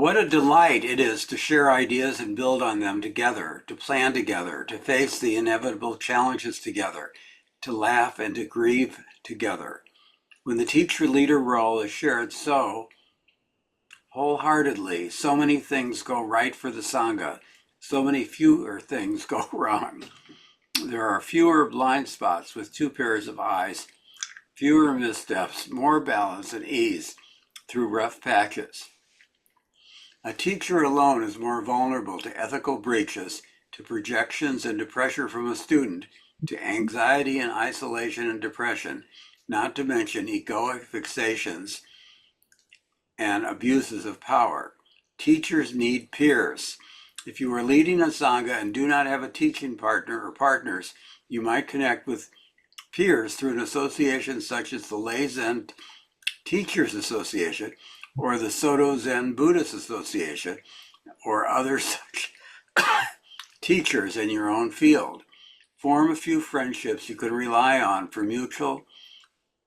What a delight it is to share ideas and build on them together, to plan together, to face the inevitable challenges together, to laugh and to grieve together. When the teacher-leader role is shared so wholeheartedly, so many things go right for the Sangha, so many fewer things go wrong. There are fewer blind spots with two pairs of eyes, fewer missteps, more balance and ease through rough patches. A teacher alone is more vulnerable to ethical breaches, to projections and to pressure from a student, to anxiety and isolation and depression, not to mention egoic fixations and abuses of power. Teachers need peers. If you are leading a Sangha and do not have a teaching partner or partners, you might connect with peers through an association such as the Lay Zen Teachers Association or the Soto Zen Buddhist Association or other such teachers in your own field. Form a few friendships you can rely on for mutual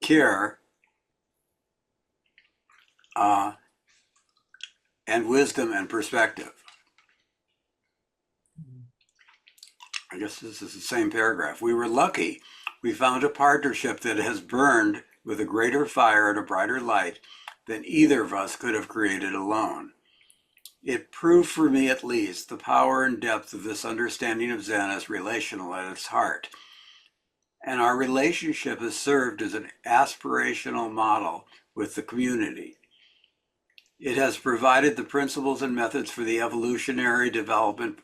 care and wisdom and perspective. I guess this is the same paragraph. We were lucky. We found a partnership that has burned with a greater fire and a brighter light than either of us could have created alone. It proved for me at least the power and depth of this understanding of Zen as relational at its heart. And our relationship has served as an aspirational model with the community. It has provided the principles and methods for the evolutionary development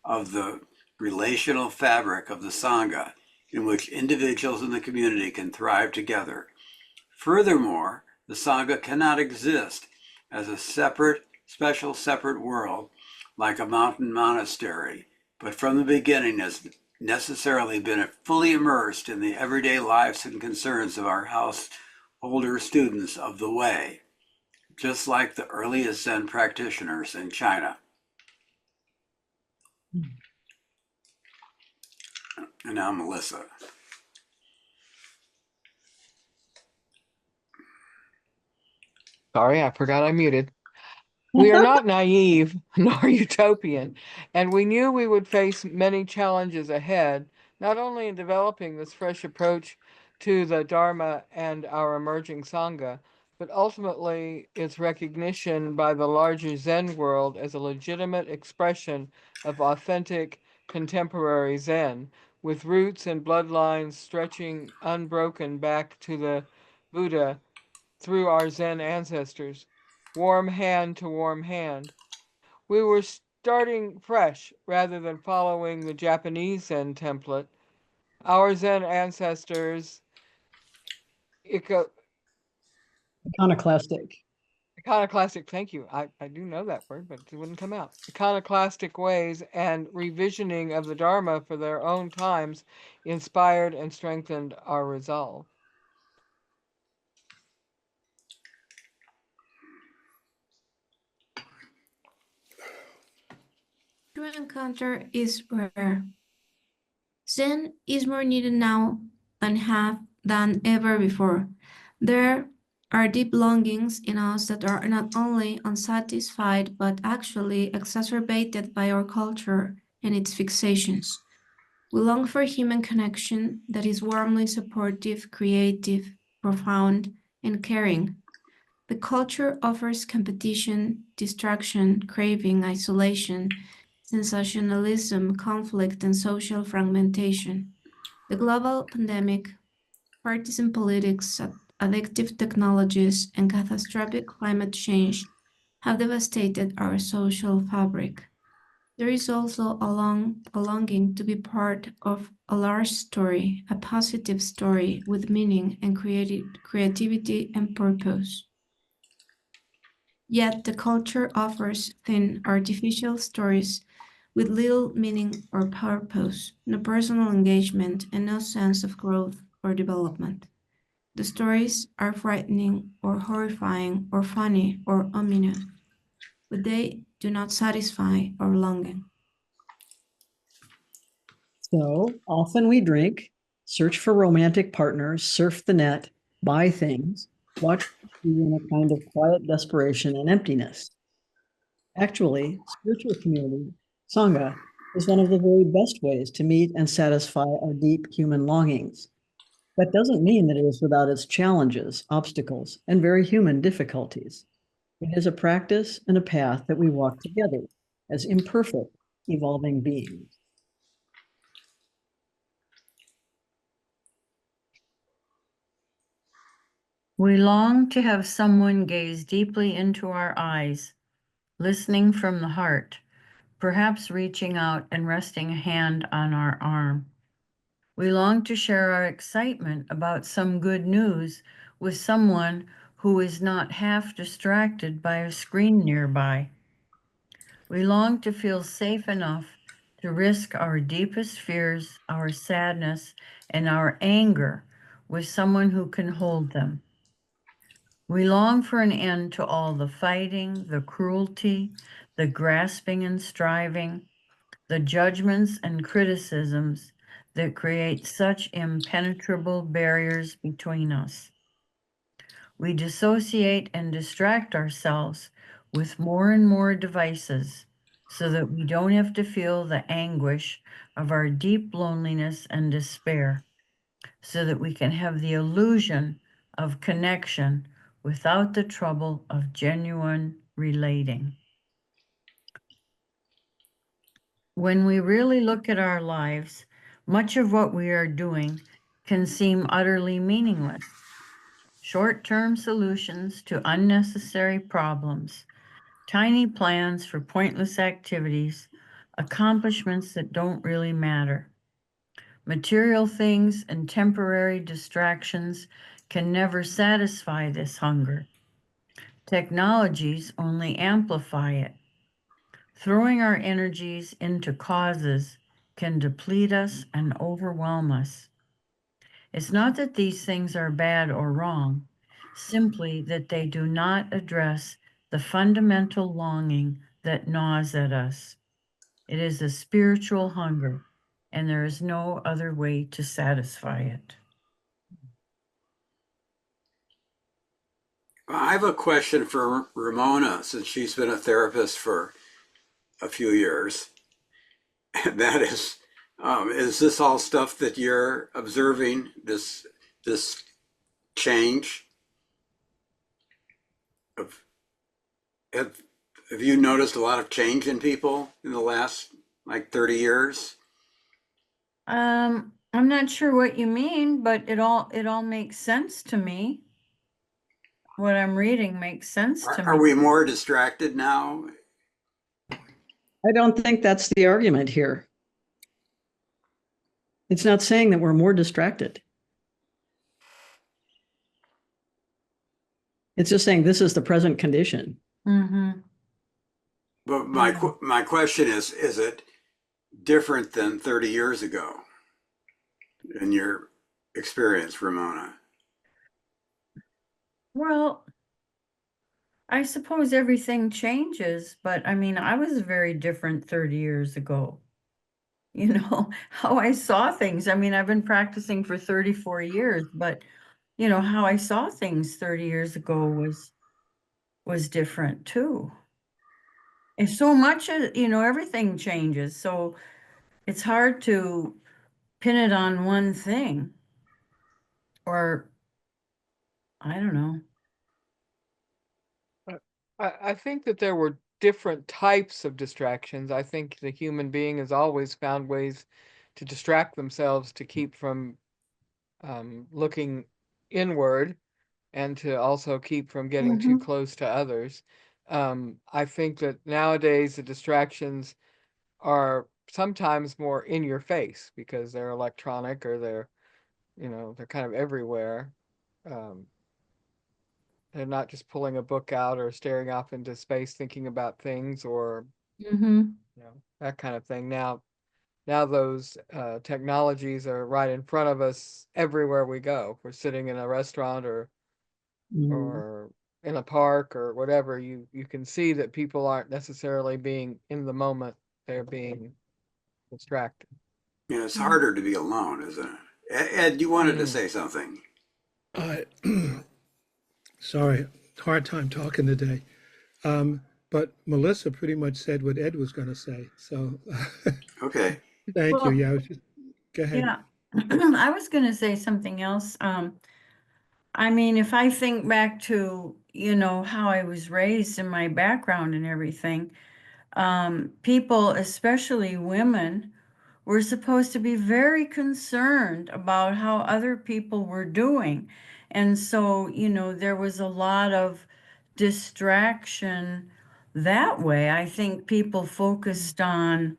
of the relational fabric of the Sangha, in which individuals in the community can thrive together. Furthermore, the Sangha cannot exist as a separate world like a mountain monastery, but from the beginning has necessarily been fully immersed in the everyday lives and concerns of our householder students of the way, just like the earliest Zen practitioners in China. And now Melissa. Sorry, I forgot I muted. We are not naive nor utopian, and we knew we would face many challenges ahead, not only in developing this fresh approach to the Dharma and our emerging Sangha, but ultimately its recognition by the larger Zen world as a legitimate expression of authentic contemporary Zen, with roots and bloodlines stretching unbroken back to the Buddha through our Zen ancestors, warm hand to warm hand. We were starting fresh rather than following the Japanese Zen template. Our Zen ancestors, Iconoclastic. iconoclastic, thank you. I do know that word, but it wouldn't come out. Iconoclastic ways and revisioning of the Dharma for their own times inspired and strengthened our resolve. True encounter is rare. Zen is more needed now than ever before. There are deep longings in us that are not only unsatisfied but actually exacerbated by our culture and its fixations. We long for human connection that is warmly supportive, creative, profound, and caring. The culture offers competition, distraction, craving, isolation, sensationalism, conflict, and social fragmentation. The global pandemic, partisan politics, addictive technologies, and catastrophic climate change have devastated our social fabric. There is also a longing to be part of a large story, a positive story with meaning and creativity and purpose. Yet the culture offers thin, artificial stories with little meaning or purpose, no personal engagement, and no sense of growth or development. The stories are frightening or horrifying or funny or ominous, but they do not satisfy our longing. So often we drink, search for romantic partners, surf the net, buy things, watch TV in a kind of quiet desperation and emptiness. Actually, spiritual community, Sangha, is one of the very best ways to meet and satisfy our deep human longings. That doesn't mean that it is without its challenges, obstacles, and very human difficulties. It is a practice and a path that we walk together as imperfect, evolving beings. We long to have someone gaze deeply into our eyes, listening from the heart, perhaps reaching out and resting a hand on our arm. We long to share our excitement about some good news with someone who is not half distracted by a screen nearby. We long to feel safe enough to risk our deepest fears, our sadness, and our anger with someone who can hold them. We long for an end to all the fighting, the cruelty, the grasping and striving, the judgments and criticisms that create such impenetrable barriers between us. We dissociate and distract ourselves with more and more devices so that we don't have to feel the anguish of our deep loneliness and despair, so that we can have the illusion of connection without the trouble of genuine relating. When we really look at our lives, much of what we are doing can seem utterly meaningless. Short-term solutions to unnecessary problems, tiny plans for pointless activities, accomplishments that don't really matter. Material things and temporary distractions can never satisfy this hunger. Technologies only amplify it. Throwing our energies into causes can deplete us and overwhelm us. It's not that these things are bad or wrong, simply that they do not address the fundamental longing that gnaws at us. It is a spiritual hunger, and there is no other way to satisfy it. I have a question for Ramona, since she's been a therapist for a few years. And that is this all stuff that you're observing, this change? Have, have you noticed a lot of change in people in the last like 30 years? I'm not sure what you mean, but it all makes sense to me. What I'm reading makes sense to Are me. we more distracted now? I don't think that's the argument here. It's not saying that we're more distracted. It's just saying this is the present condition. Mm-hmm. But my question is it different than 30 years ago in your experience, Ramona? Well, I suppose everything changes, but I mean, I was very different 30 years ago. You know, how I saw things. I mean, I've been practicing for 34 years, but you know, how I saw things 30 years ago was different too. And so much of, you know, everything changes. So it's hard to pin it on one thing, or I don't know. I think that there were different types of distractions. I think the human being has always found ways to distract themselves to keep from looking inward and to also keep from getting too Mm-hmm. close to others. I think that nowadays the distractions are sometimes more in your face because they're electronic or they're kind of everywhere. Um, they're not just pulling a book out or staring off into space thinking about things or Mm-hmm. that kind of thing. Now those technologies are right in front of us everywhere we go. If we're sitting in a restaurant Mm. or in a park or whatever, you can see that people aren't necessarily being in the moment. They're being distracted. Yeah, it's harder to be alone, isn't it? Ed, you wanted to Mm. say something. I sorry, hard time talking today. But but Melissa pretty much said what Ed was going to say. So Okay. thank you. Well, Yeah, I was just, go ahead. yeah, I was going to say something else. I mean, if I think back to, how I was raised and my background and everything, people, especially women, were supposed to be very concerned about how other people were doing. And so, there was a lot of distraction that way. I think people focused on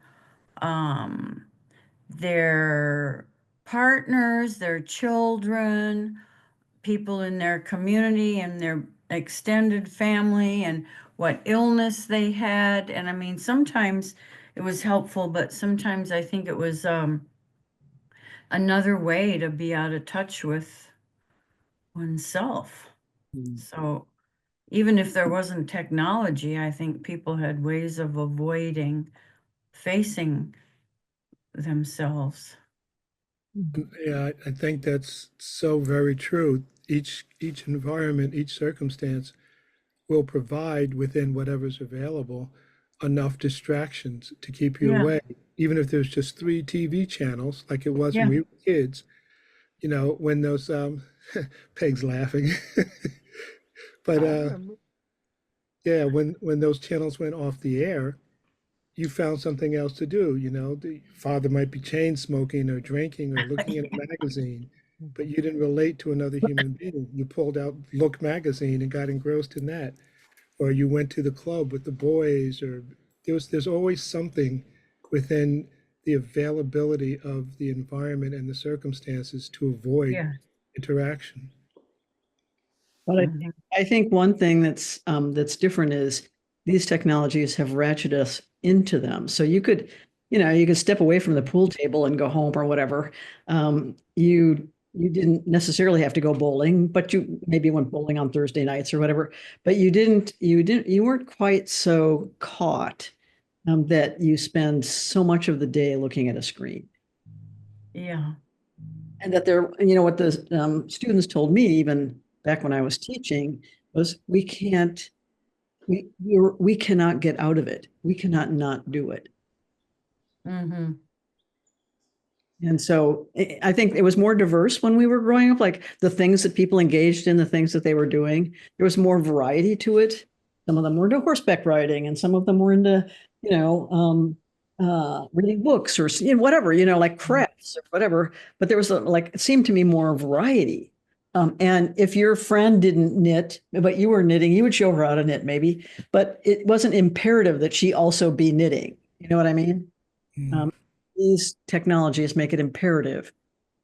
their partners, their children, people in their community and their extended family, and what illness they had. And I mean, sometimes it was helpful, but sometimes I think it was another way to be out of touch with oneself. Mm. So even if there wasn't technology, I think people had ways of avoiding facing themselves. Yeah, I think that's so very true. Each environment, each circumstance will provide within whatever's available enough distractions to keep you Yeah. away. Even if there's just 3 TV channels, like it was when Yeah. we were kids, when those Peg's laughing. But I remember. yeah, when those channels went off the air, you found something else to do. The father might be chain smoking or drinking or looking at a magazine, but you didn't relate to another human being. You pulled out Look magazine and got engrossed in that, or you went to the club with the boys, or there's always something within the availability of the environment and the circumstances to avoid Yeah. interaction. But Mhm. I think one thing that's different is these technologies have ratcheted us into them. So you could step away from the pool table and go home or whatever. You didn't necessarily have to go bowling, but you maybe went bowling on Thursday nights or whatever. But you weren't quite so caught that you spend so much of the day looking at a screen. Yeah. And that what the students told me, even back when I was teaching, was we cannot get out of it. We cannot not do it. Mm-hmm. And so I think it was more diverse when we were growing up, like the things that people engaged in, the things that they were doing. There was more variety to it. Some of them were into horseback riding, and some of them were into, reading books or whatever, like crafts or whatever. But there was it seemed to me more variety. And if your friend didn't knit, but you were knitting, you would show her how to knit maybe, but it wasn't imperative that she also be knitting. You know what I mean? Mm. These technologies make it imperative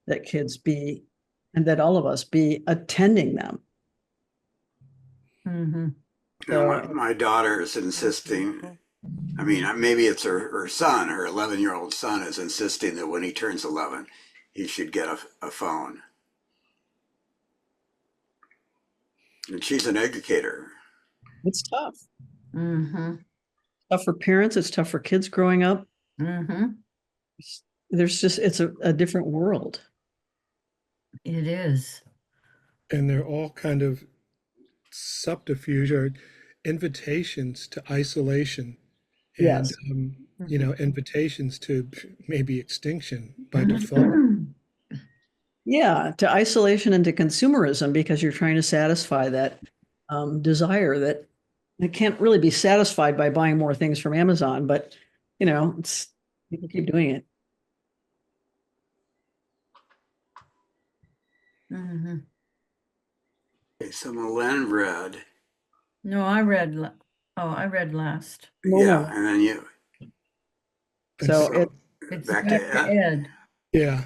that kids be, and that all of us be attending them. Mm-hmm. My daughter is insisting, I mean, maybe it's her son, her 11-year-old son is insisting that when he turns 11, he should get a phone. And she's an educator. It's tough. Mm-hmm. Tough for parents. It's tough for kids growing up. Mm-hmm. It's a different world. It is. And they're all kind of subterfuge or invitations to isolation and Yes. invitations to maybe extinction by default. Yeah, to isolation and to consumerism, because you're trying to satisfy that desire that it can't really be satisfied by buying more things from Amazon, but people keep doing it. Mm-hmm. Okay, so Milan read. No, I read. I read last. Yeah, and then you. So It's back back to to Ed. Ed. Yeah.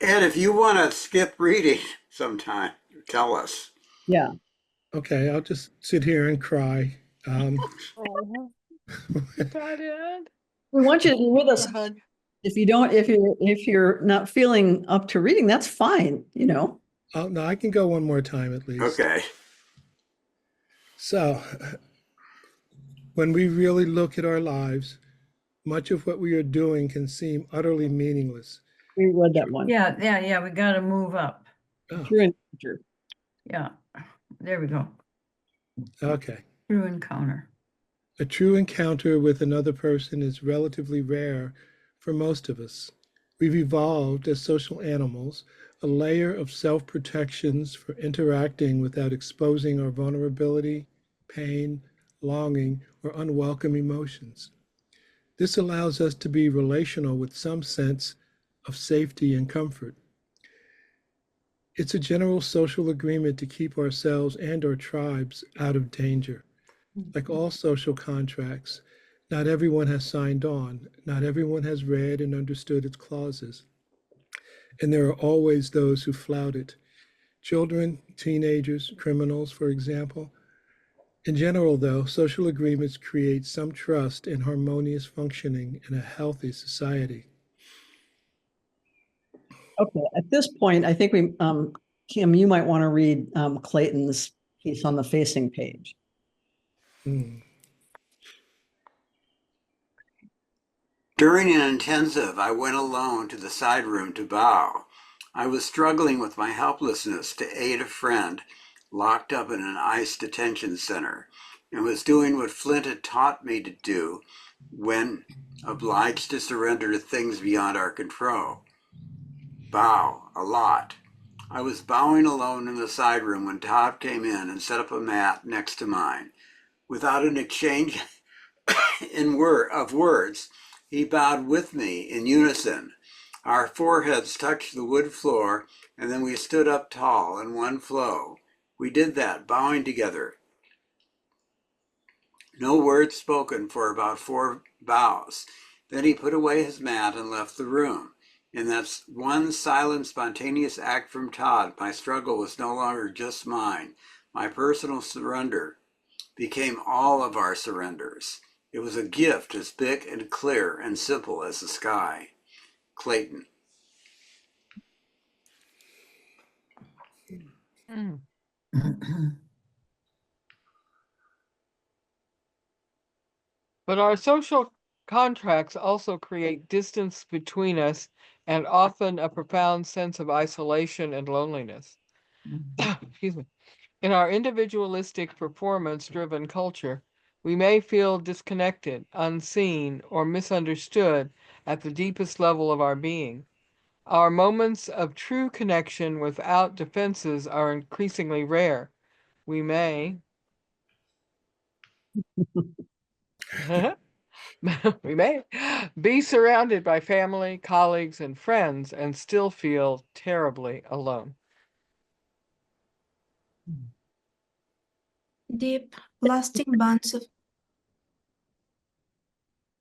Ed, if you want to skip reading sometime, tell us. yeah. Okay, I'll just sit here and cry. Got it. We want you to be with us. Go ahead. If you're not feeling up to reading, that's fine. No, I can go one more time at least. Okay. So, when we really look at our lives, much of what we are doing can seem utterly meaningless. We read that one. Yeah. We got to move up. Oh, True encounter. Yeah. There we go. okay. True encounter. A true encounter with another person is relatively rare for most of us. We've evolved as social animals a layer of self protections for interacting without exposing our vulnerability, pain, longing, or unwelcome emotions. This allows us to be relational with some sense of safety and comfort. It's a general social agreement to keep ourselves and our tribes out of danger. Like all social contracts, not everyone has signed on, not everyone has read and understood its clauses, and there are always those who flout it. Children, teenagers, criminals, for example. In general, though, social agreements create some trust in harmonious functioning in a healthy society. Okay, at this point, I think Kim, you might want to read Clayton's piece on the facing page. Hmm. During an intensive, I went alone to the side room to bow. I was struggling with my helplessness to aid a friend locked up in an ICE detention center and was doing what Flint had taught me to do when obliged to surrender to things beyond our control. Bow a lot. I was bowing alone in the side room when Todd came in and set up a mat next to mine. Without an exchange of words, he bowed with me in unison. Our foreheads touched the wood floor, and then we stood up tall in one flow. We did that, bowing together. No words spoken for about 4 bows. Then he put away his mat and left the room. In that one silent, spontaneous act from Todd, my struggle was no longer just mine. My personal surrender became all of our surrenders. It was a gift as big and clear and simple as the sky. Clayton. Mm. But our social contracts also create distance between us and often a profound sense of isolation and loneliness. Excuse me. In our individualistic, performance driven culture, we may feel disconnected, unseen, or misunderstood at the deepest level of our being. Our moments of true connection without defenses are increasingly rare. We may we may be surrounded by family, colleagues, and friends and still feel terribly alone. Deep, lasting bonds of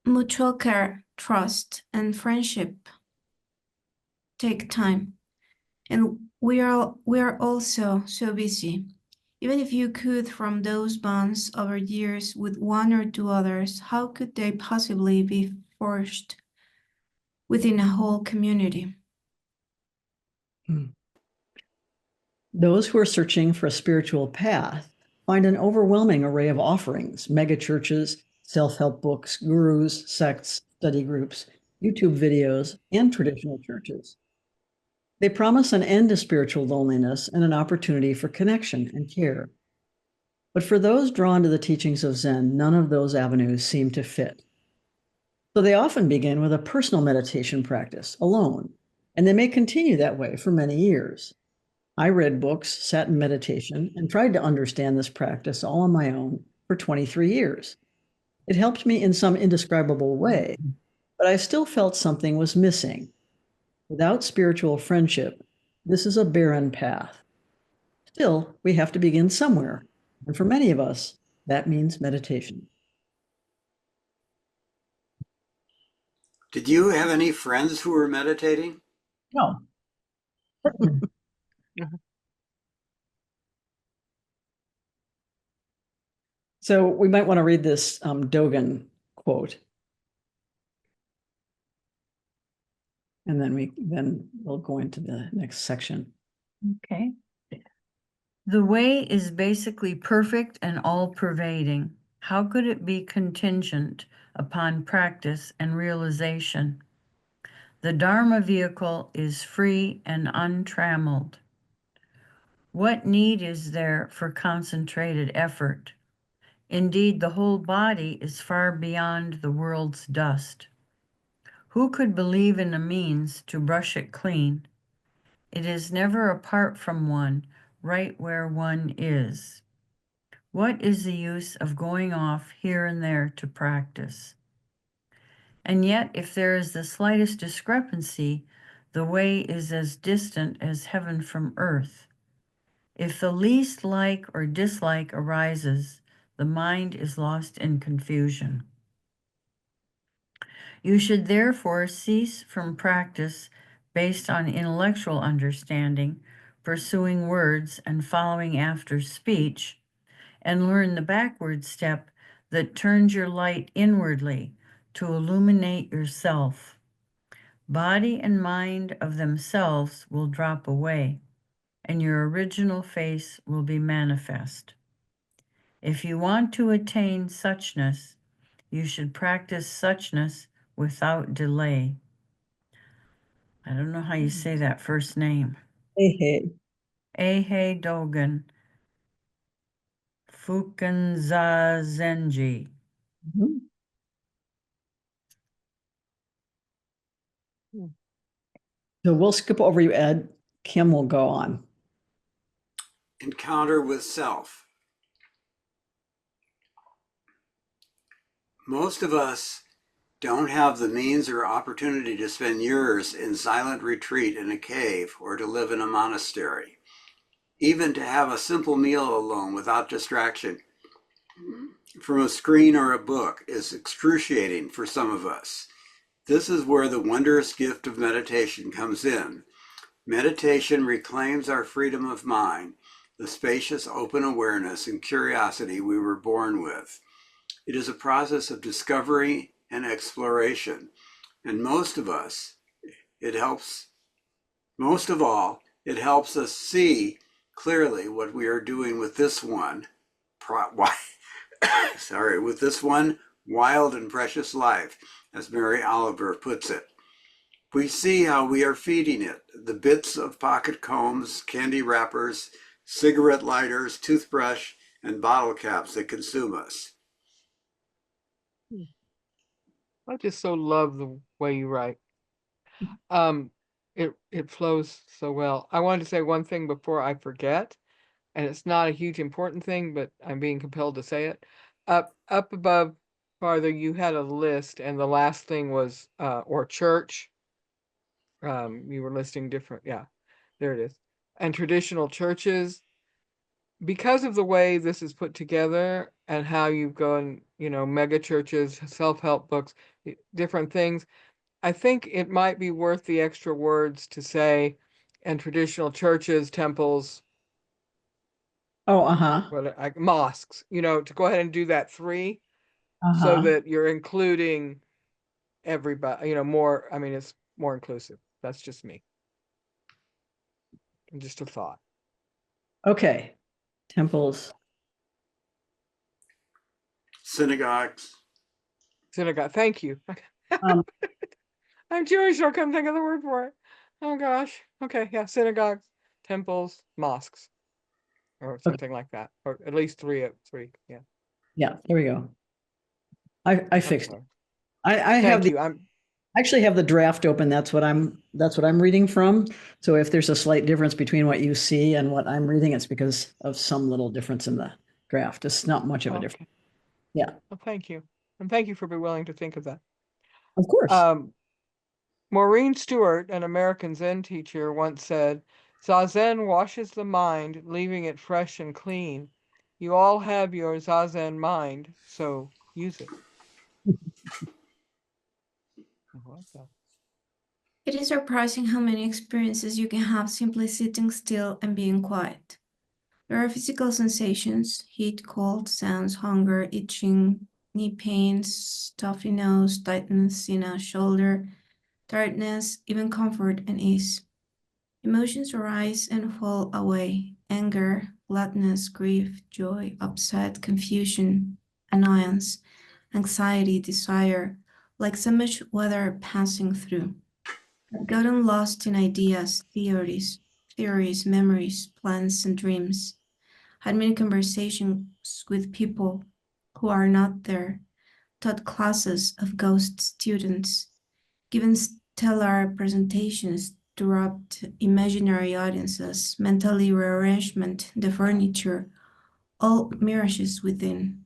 mutual care, trust, and friendship take time. And we are also so busy. Even if you could form those bonds over years with one or two others, how could they possibly be forged within a whole community? Those who are searching for a spiritual path find an overwhelming array of offerings: megachurches, self-help books, gurus, sects, study groups, YouTube videos, and traditional churches. They promise an end to spiritual loneliness and an opportunity for connection and care. But for those drawn to the teachings of Zen, none of those avenues seem to fit. So they often begin with a personal meditation practice alone, and they may continue that way for many years. I read books, sat in meditation, and tried to understand this practice all on my own for 23 years. It helped me in some indescribable way, but I still felt something was missing. Without spiritual friendship, this is a barren path. Still, we have to begin somewhere. And for many of us, that means meditation. Did you have any friends who were meditating? No. So we might want to read this Dogen quote. And then we'll go into the next section. Okay. The way is basically perfect and all-pervading. How could it be contingent upon practice and realization? The Dharma vehicle is free and untrammeled. What need is there for concentrated effort? Indeed, the whole body is far beyond the world's dust. Who could believe in a means to brush it clean? It is never apart from one, right where one is. What is the use of going off here and there to practice? And yet, if there is the slightest discrepancy, the way is as distant as heaven from earth. If the least like or dislike arises, the mind is lost in confusion. You should therefore cease from practice based on intellectual understanding, pursuing words and following after speech, and learn the backward step that turns your light inwardly to illuminate yourself. Body and mind of themselves will drop away, and your original face will be manifest. If you want to attain suchness, you should practice suchness without delay. I don't know how you say that first name. Hey. Ehe Dogen Fukanzazenji. Mhm. So we'll skip over you, Ed. Kim will go on. Encounter with self. Most of us don't have the means or opportunity to spend years in silent retreat in a cave or to live in a monastery. Even to have a simple meal alone without distraction from a screen or a book is excruciating for some of us. This is where the wondrous gift of meditation comes in. Meditation reclaims our freedom of mind, the spacious open awareness and curiosity we were born with. It is a process of discovery and exploration, and most of all, it helps us see clearly what we are doing with this one, with this one wild and precious life, as Mary Oliver puts it. We see how we are feeding it, the bits of pocket combs, candy wrappers, cigarette lighters, toothbrush, and bottle caps that consume us. I just so love the way you write. It flows so well. I wanted to say one thing before I forget, and it's not a huge important thing, but I'm being compelled to say it. Up above farther, you had a list, and the last thing was or church. You were listing different, yeah, there it is. And traditional churches, because of the way this is put together and how you've gone, mega churches, self-help books, different things, I think it might be worth the extra words to say, and traditional churches, temples, Oh, uh-huh. like mosques, to go ahead and do that 3, so Uh-huh. that you're including everybody, more, I mean, it's more inclusive. That's just me. Just a thought. Okay. Temples. Synagogues. Synagogue. Thank you. Um, I'm Jewish, so I couldn't think of the word for it. Oh gosh. Okay, yeah, synagogues, temples, mosques, or okay. something like that, or at least 3 of 3. Yeah. Yeah, there we go. I fixed it. Sorry. I have Thank the you. I actually have the draft open. That's what I'm reading from. So if there's a slight difference between what you see and what I'm reading, it's because of some little difference in the draft. It's not much of a difference. Okay. Yeah, Well, thank you, and thank you for being willing to think of that. of course. Maureen Stewart, an American Zen teacher, once said, "Zazen washes the mind, leaving it fresh and clean. You all have your Zazen mind, so use it." I like that. It is surprising how many experiences you can have simply sitting still and being quiet. There are physical sensations: heat, cold, sounds, hunger, itching, knee pains, stuffy nose, tightness in a shoulder, tiredness, even comfort and ease. Emotions arise and fall away: anger, gladness, grief, joy, upset, confusion, annoyance, anxiety, desire, like so much weather passing through. I've gotten lost in ideas, theories, memories, plans, and dreams. Had many conversations with people, who are not there, taught classes of ghost students, given stellar presentations to rapt imaginary audiences, mentally rearrangement the furniture, all mirages within.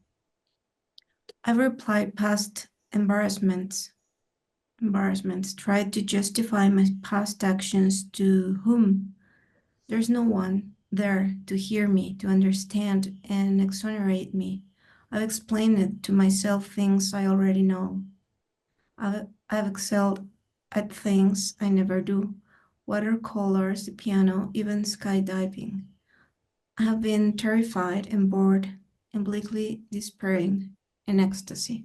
I've replied past embarrassments, tried to justify my past actions to whom? There's no one there to hear me, to understand and exonerate me. I've explained it to myself things I already know. I've excelled at things I never do. Watercolors, the piano, even skydiving. I have been terrified and bored and bleakly despairing in ecstasy.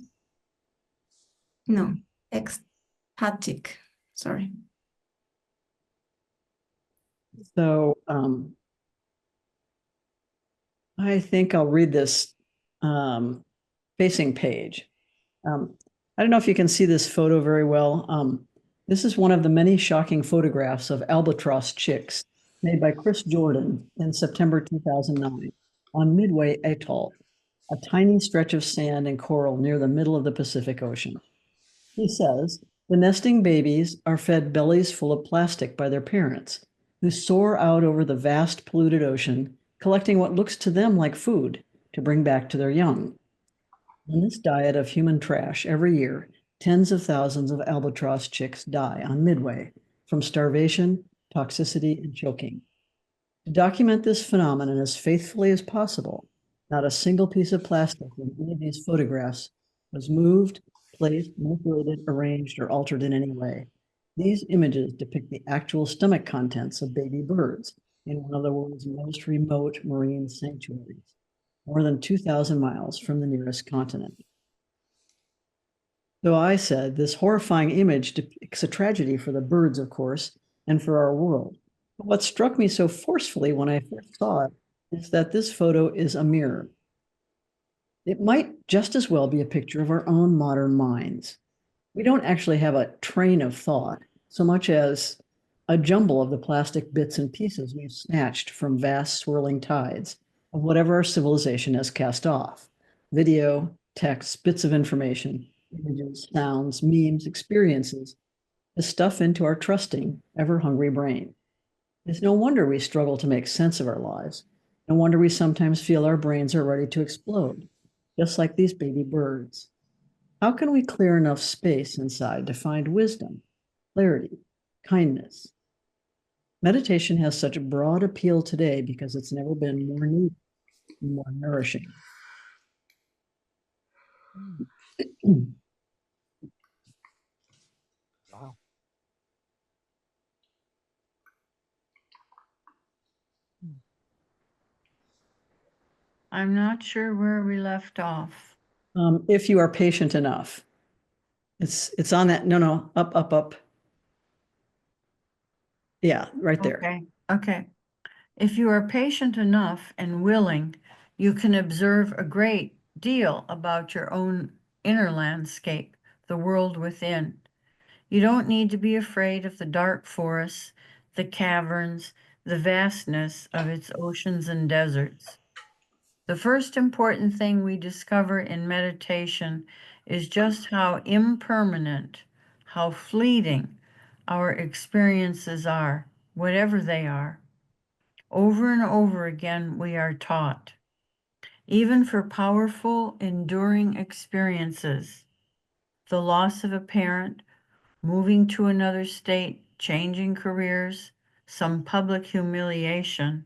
No, ecstatic. Sorry. So I think I'll read this facing page. I don't know if you can see this photo very well. This is one of the many shocking photographs of albatross chicks made by Chris Jordan in September 2009 on Midway Atoll, a tiny stretch of sand and coral near the middle of the Pacific Ocean. He says, the nesting babies are fed bellies full of plastic by their parents, who soar out over the vast polluted ocean, collecting what looks to them like food to bring back to their young. In this diet of human trash, every year, tens of thousands of albatross chicks die on Midway from starvation, toxicity, and choking. To document this phenomenon as faithfully as possible, not a single piece of plastic in any of these photographs was moved, placed, manipulated, arranged, or altered in any way. These images depict the actual stomach contents of baby birds in one of the world's most remote marine sanctuaries, more than 2,000 miles from the nearest continent. So I said, this horrifying image depicts a tragedy for the birds, of course, and for our world. But what struck me so forcefully when I first saw it is that this photo is a mirror. It might just as well be a picture of our own modern minds. We don't actually have a train of thought so much as a jumble of the plastic bits and pieces we've snatched from vast swirling tides of whatever our civilization has cast off. Video, text, bits of information, images, sounds, memes, experiences, the stuff into our trusting, ever-hungry brain. It's no wonder we struggle to make sense of our lives. No wonder we sometimes feel our brains are ready to explode, just like these baby birds. How can we clear enough space inside to find wisdom, clarity, kindness? Meditation has such a broad appeal today because it's never been more needed, more nourishing. Wow. I'm not sure where we left off. If you are patient enough, it's on that. No, up. Yeah, right there. Okay. If you are patient enough and willing, you can observe a great deal about your own inner landscape, the world within. You don't need to be afraid of the dark forests, the caverns, the vastness of its oceans and deserts. The first important thing we discover in meditation is just how impermanent, how fleeting our experiences are, whatever they are. Over and over again, we are taught, even for powerful, enduring experiences, the loss of a parent, moving to another state, changing careers, some public humiliation,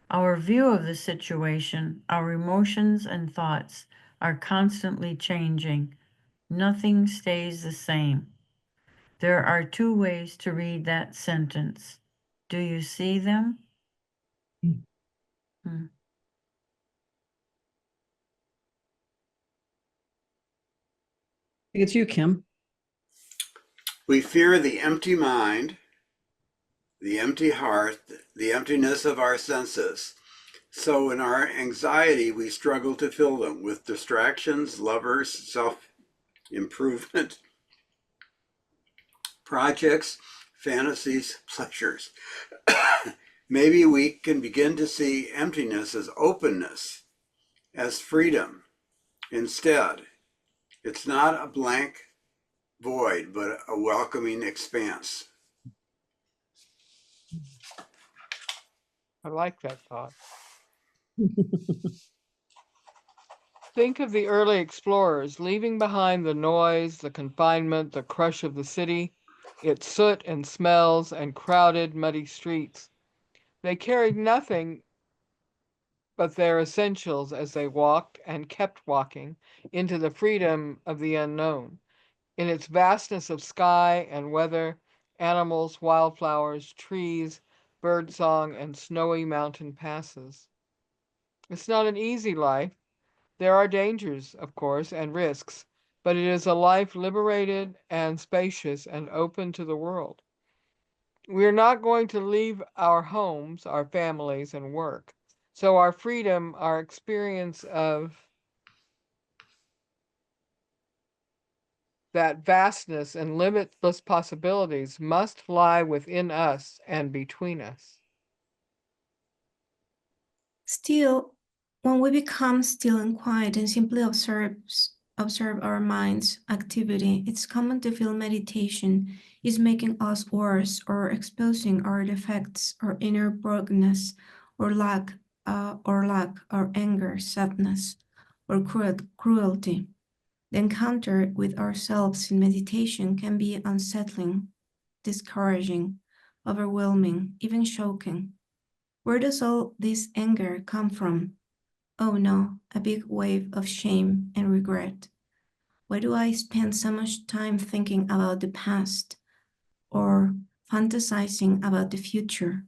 our view of the situation, our emotions and thoughts are constantly changing. Nothing stays the same. There are two ways to read that sentence. Do you see them? I think it's you, Kim. We fear the empty mind, the empty heart, the emptiness of our senses. So in our anxiety, we struggle to fill them with distractions, lovers, self-improvement, projects, fantasies, pleasures. Maybe we can begin to see emptiness as openness, as freedom, Instead, it's not a blank void, but a welcoming expanse. I like that thought. Think of the early explorers leaving behind the noise, the confinement, the crush of the city, its soot and smells and crowded, muddy streets. They carried nothing but their essentials as they walked and kept walking into the freedom of the unknown. In its vastness of sky and weather, animals, wildflowers, trees, birdsong, and snowy mountain passes. It's not an easy life. There are dangers, of course, and risks, but it is a life liberated and spacious and open to the world. We are not going to leave our homes, our families, and work. So our freedom, our experience of that vastness and limitless possibilities must lie within us and between us. Still, when we become still and quiet and simply observe our mind's activity, it's common to feel meditation is making us worse or exposing our defects, our inner brokenness, or anger, sadness, or cruelty. The encounter with ourselves in meditation can be unsettling, discouraging, overwhelming, even shocking. Where does all this anger come from? Oh no, a big wave of shame and regret. Why do I spend so much time thinking about the past or fantasizing about the future?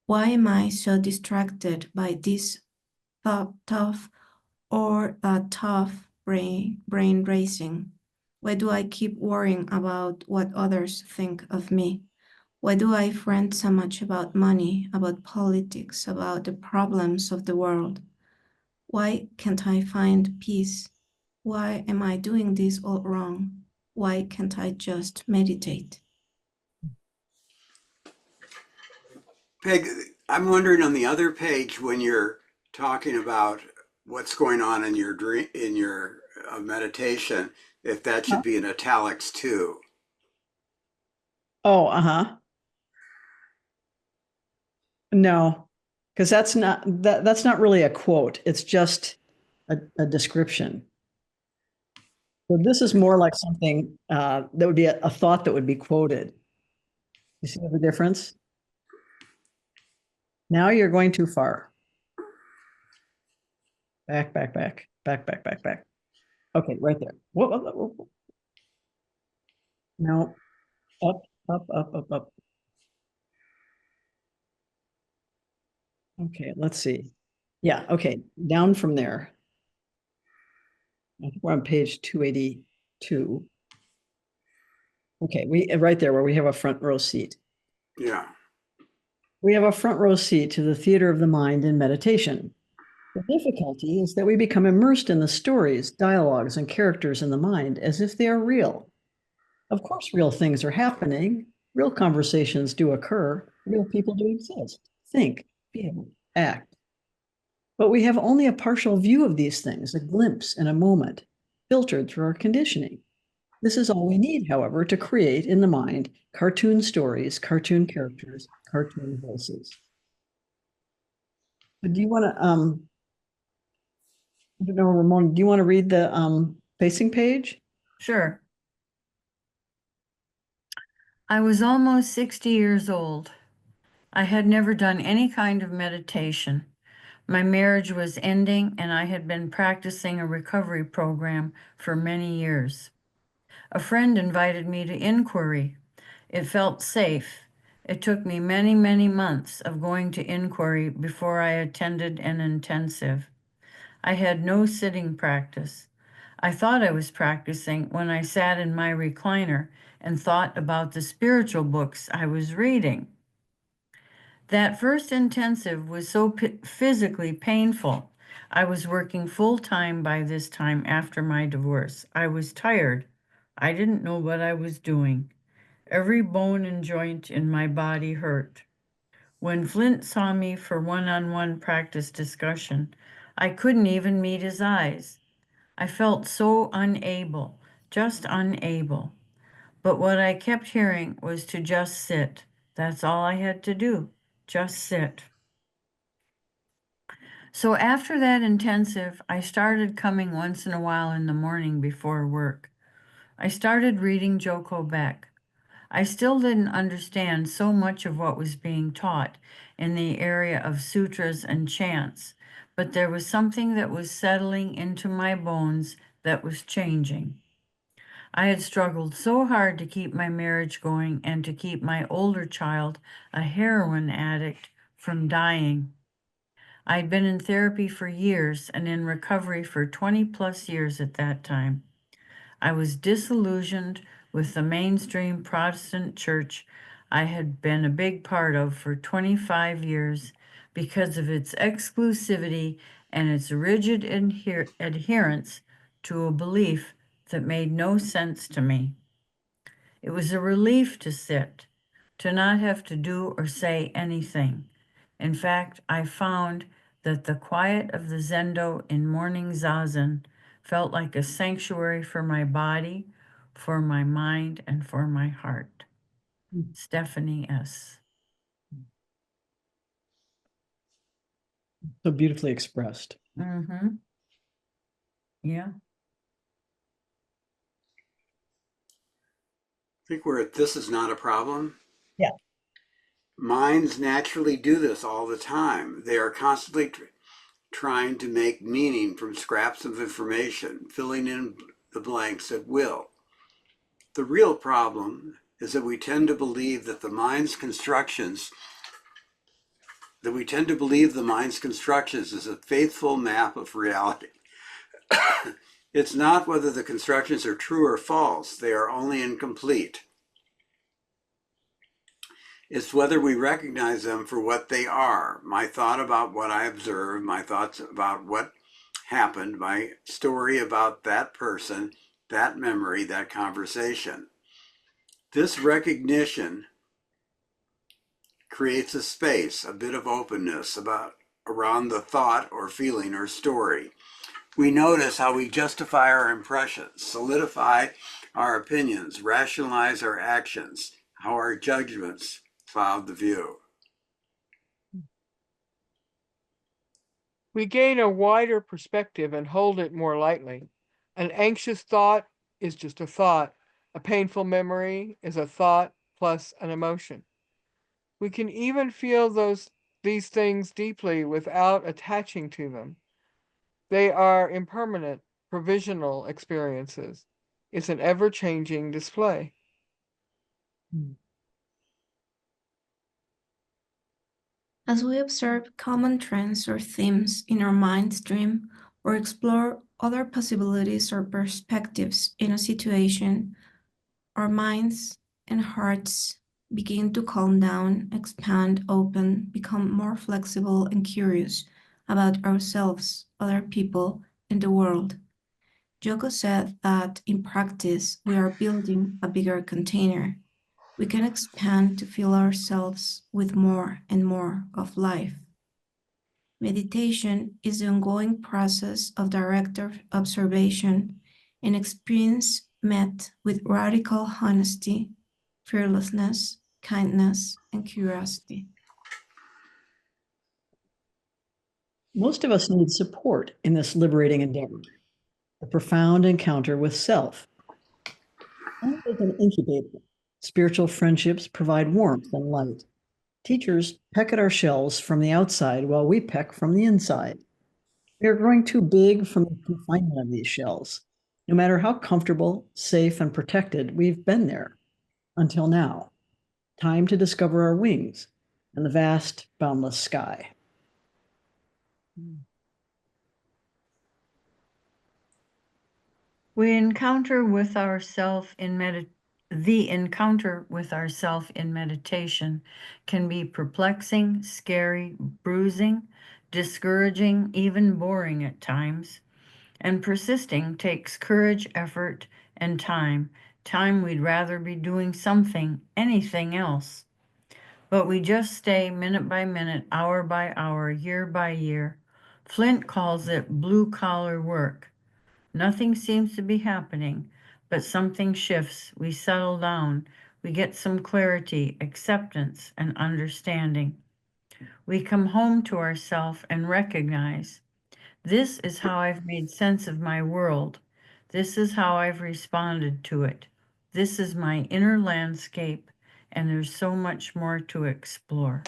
Why am I so distracted by this tough or that tough brain racing? Why do I keep worrying about what others think of me? Why do I fret so much about money, about politics, about the problems of the world? Why can't I find peace? Why am I doing this all wrong? Why can't I just meditate? Peg, I'm wondering on the other page when you're talking about what's going on in your dream, in your meditation, if that should be in italics too. Oh, no, because that's not really a quote. It's just a description. So this is more like something that would be a thought that would be quoted. You see the difference? Now you're going too far. Back, back, back, back, back, back, back. Okay, right there. Whoa, whoa, whoa, whoa. No, up, up, up, up, up. Okay, let's see. Yeah, okay, down from there. I think we're on page 282. Okay, right there where we have a front row seat. Yeah. We have a front row seat to the theater of the mind in meditation. The difficulty is that we become immersed in the stories, dialogues, and characters in the mind as if they are real. Of course, real things are happening. Real conversations do occur. Real people do exist, think, feel, act. But we have only a partial view of these things, a glimpse in a moment, filtered through our conditioning. This is all we need, however, to create in the mind cartoon stories, cartoon characters, cartoon voices. But do you want to, I don't know, Ramon, do you want to read the facing page? Sure. I was almost 60 years old. I had never done any kind of meditation. My marriage was ending, and I had been practicing a recovery program for many years. A friend invited me to inquiry. It felt safe. It took me many, many months of going to inquiry before I attended an intensive. I had no sitting practice. I thought I was practicing when I sat in my recliner and thought about the spiritual books I was reading. That first intensive was so physically painful. I was working full time by this time after my divorce. I was tired. I didn't know what I was doing. Every bone and joint in my body hurt. When Flint saw me for one-on-one practice discussion, I couldn't even meet his eyes. I felt so unable, just unable. But what I kept hearing was to just sit. That's all I had to do, just sit. So after that intensive, I started coming once in a while in the morning before work. I started reading Joko Beck. I still didn't understand so much of what was being taught in the area of sutras and chants, but there was something that was settling into my bones that was changing. I had struggled so hard to keep my marriage going and to keep my older child, a heroin addict, from dying. I'd been in therapy for years and in recovery for 20 plus years at that time. I was disillusioned with the mainstream Protestant church I had been a big part of for 25 years because of its exclusivity and its rigid adherence to a belief that made no sense to me. It was a relief to sit, to not have to do or say anything. In fact, I found that the quiet of the Zendo in morning zazen felt like a sanctuary for my body, for my mind, and for my heart. Stephanie S. So beautifully expressed. Mm-hmm. Yeah. I think we're at this is not a problem. Yeah. Minds naturally do this all the time. They are constantly trying to make meaning from scraps of information, filling in the blanks at will. The real problem is that we tend to believe that the mind's constructions is a faithful map of reality. It's not whether the constructions are true or false, they are only incomplete. It's whether we recognize them for what they are. My thought about what I observed, my thoughts about what happened, my story about that person, that memory, that conversation. This recognition creates a space, a bit of openness around the thought or feeling or story. We notice how we justify our impressions, solidify our opinions, rationalize our actions, how our judgments cloud the view. We gain a wider perspective and hold it more lightly. An anxious thought is just a thought. A painful memory is a thought plus an emotion. We can even feel these things deeply without attaching to them. They are impermanent, provisional experiences. It's an ever-changing display. As we observe common trends or themes in our mind stream or explore other possibilities or perspectives in a situation, our minds and hearts begin to calm down, expand, open, become more flexible and curious about ourselves, other people, and the world. Joko said that in practice, we are building a bigger container. We can expand to fill ourselves with more and more of life. Meditation is the ongoing process of direct observation and experience met with radical honesty, fearlessness, kindness, and curiosity. Most of us need support in this liberating endeavor, a profound encounter with self. Life is an incubator. Spiritual friendships provide warmth and light. Teachers peck at our shells from the outside while we peck from the inside. We are growing too big from the confinement of these shells. No matter how comfortable, safe, and protected we've been there until now. Time to discover our wings and the vast, boundless sky. The encounter with ourself in meditation can be perplexing, scary, bruising, discouraging, even boring at times. And persisting takes courage, effort, and time we'd rather be doing something, anything else. But we just stay minute by minute, hour by hour, year by year. Flint calls it blue collar work. Nothing seems to be happening, but something shifts. We settle down. We get some clarity, acceptance, and understanding. We come home to ourselves and recognize this is how I've made sense of my world. This is how I've responded to it. This is my inner landscape, and there's so much more to explore.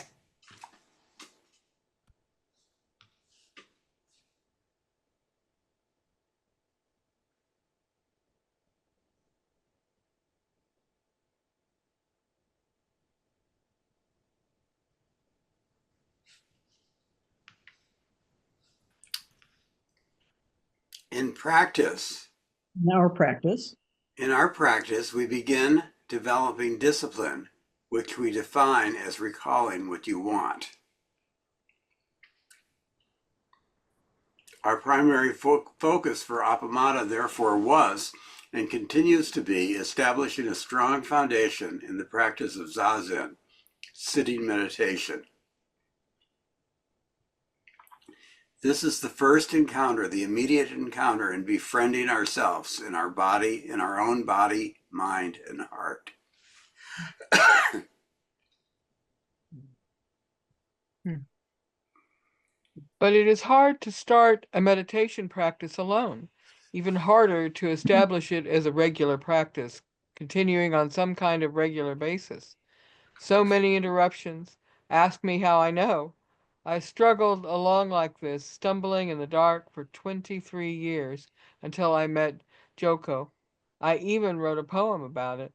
In practice, In our practice, we begin developing discipline, which we define as recalling what you want. Our primary focus for Appamada, therefore, was and continues to be establishing a strong foundation in the practice of Zazen, sitting meditation. This is the first encounter, the immediate encounter in befriending ourselves in our body, in our own body, mind, and heart. But it is hard to start a meditation practice alone, even harder to establish it as a regular practice, continuing on some kind of regular basis. So many interruptions. Ask me how I know. I struggled along like this, stumbling in the dark for 23 years until I met Joko. I even wrote a poem about it.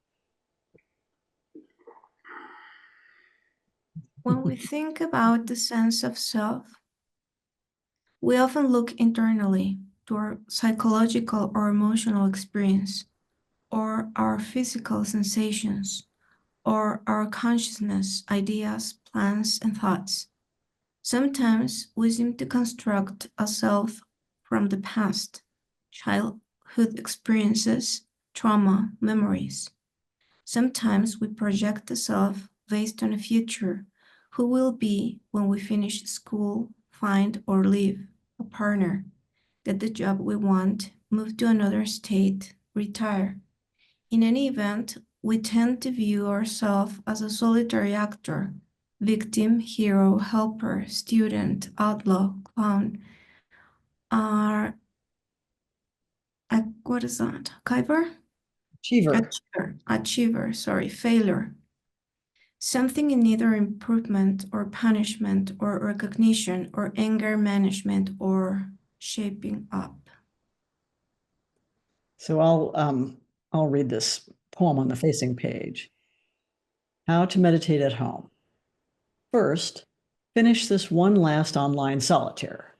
When we think about the sense of self, we often look internally to our psychological or emotional experience, or our physical sensations, or our consciousness, ideas, plans, and thoughts. Sometimes we seem to construct a self from the past, childhood experiences, trauma, memories. Sometimes we project the self based on a future, who will be when we finish school, find or leave a partner, get the job we want, move to another state, retire. In any event, we tend to view ourselves as a solitary actor, victim, hero, helper, student, outlaw, clown, are what is that? Achiever? achiever. Achiever, sorry, failure. Something in either improvement or punishment or recognition or anger management or shaping up. So I'll read this poem on the facing page. How to meditate at home. First, finish this one last online solitaire.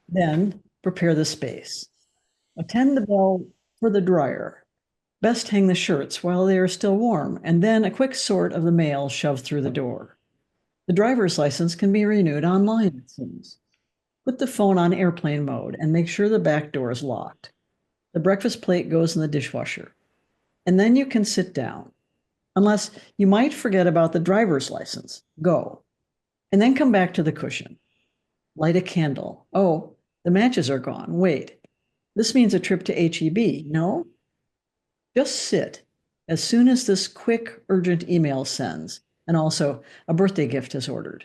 Then prepare the space. Attend the bell for the dryer. Best hang the shirts while they are still warm, and then a quick sort of the mail shoved through the door. The driver's license can be renewed online, it seems. Put the phone on airplane mode and make sure the back door is locked. The breakfast plate goes in the dishwasher. And then you can sit down. Unless you might forget about the driver's license. Go. And then come back to the cushion. Light a candle. Oh, the matches are gone. Wait. This means a trip to HEB, no? Just sit. As soon as this quick, urgent email sends, and also a birthday gift is ordered.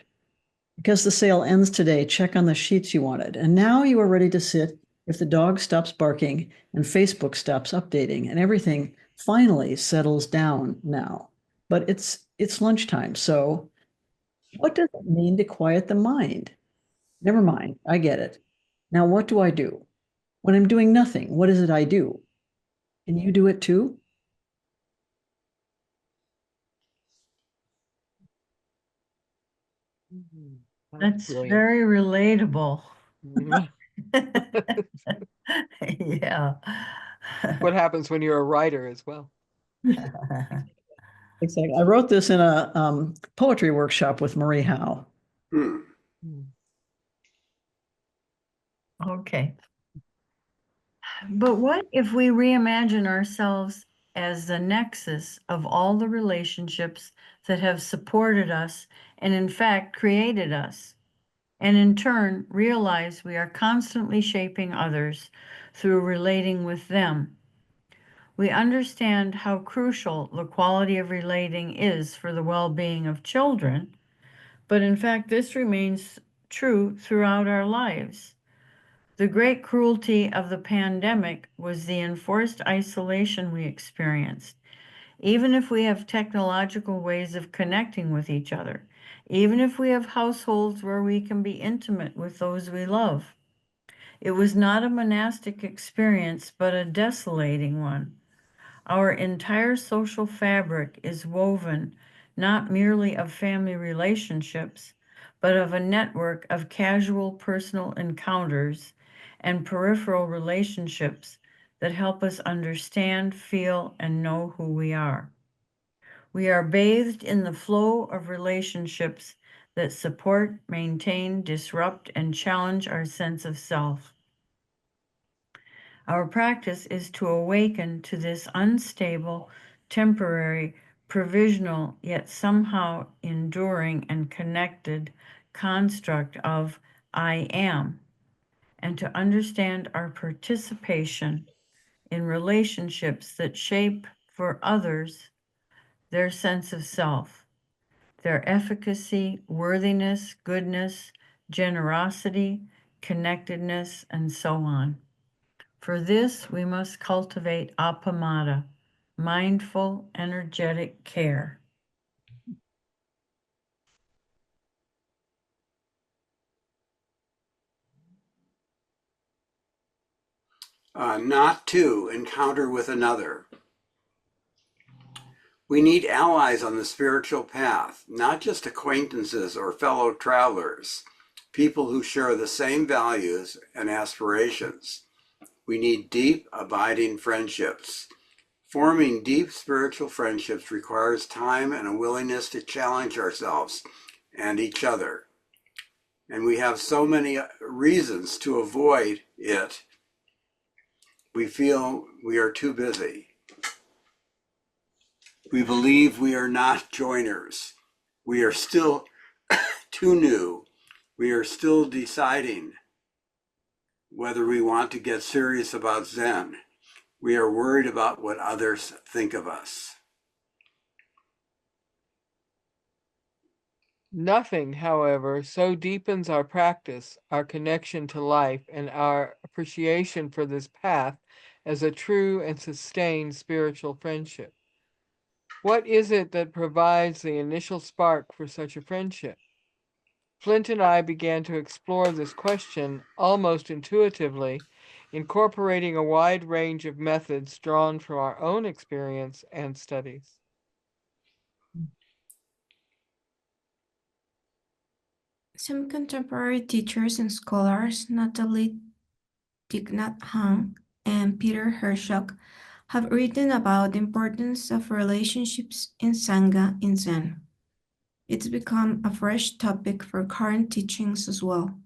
Because the sale ends today, check on the sheets you wanted. And now you are ready to sit if the dog stops barking and Facebook stops updating and everything finally settles down now. But it's lunchtime, so what does it mean to quiet the mind? Never mind, I get it. Now what do I do? When I'm doing nothing, what is it I do? Can you do it too? That's brilliant. very relatable. Mhm. Yeah. What happens when you're a writer as well? Exactly. I wrote this in a poetry workshop with Marie Howe. Hmm. Okay. But what if we reimagine ourselves as the nexus of all the relationships that have supported us and, in fact, created us, and in turn realize we are constantly shaping others through relating with them. We understand how crucial the quality of relating is for the well-being of children, but in fact, this remains true throughout our lives. The great cruelty of the pandemic was the enforced isolation we experienced. Even if we have technological ways of connecting with each other, even if we have households where we can be intimate with those we love, it was not a monastic experience, but a desolating one. Our entire social fabric is woven not merely of family relationships, but of a network of casual personal encounters and peripheral relationships that help us understand, feel, and know who we are. We are bathed in the flow of relationships that support, maintain, disrupt, and challenge our sense of self. Our practice is to awaken to this unstable, temporary, provisional, yet somehow enduring and connected construct of I am, and to understand our participation in relationships that shape for others their sense of self, their efficacy, worthiness, goodness, generosity, connectedness, and so on. For this, we must cultivate Appamada, mindful, energetic care. Not to encounter with another. We need allies on the spiritual path, not just acquaintances or fellow travelers, people who share the same values and aspirations. We need deep, abiding friendships. Forming deep spiritual friendships requires time and a willingness to challenge ourselves and each other. And we have so many reasons to avoid it. We feel we are too busy. We believe we are not joiners. We are still too new. We are still deciding whether we want to get serious about Zen. We are worried about what others think of us. Nothing, however, so deepens our practice, our connection to life, and our appreciation for this path as a true and sustained spiritual friendship. What is it that provides the initial spark for such a friendship? Flint and I began to explore this question almost intuitively, incorporating a wide range of methods drawn from our own experience and studies. Some contemporary teachers and scholars, notably Thich Nhat Hanh and Peter Hershock, have written about the importance of relationships in Sangha in Zen. It's become a fresh topic for current teachings as well.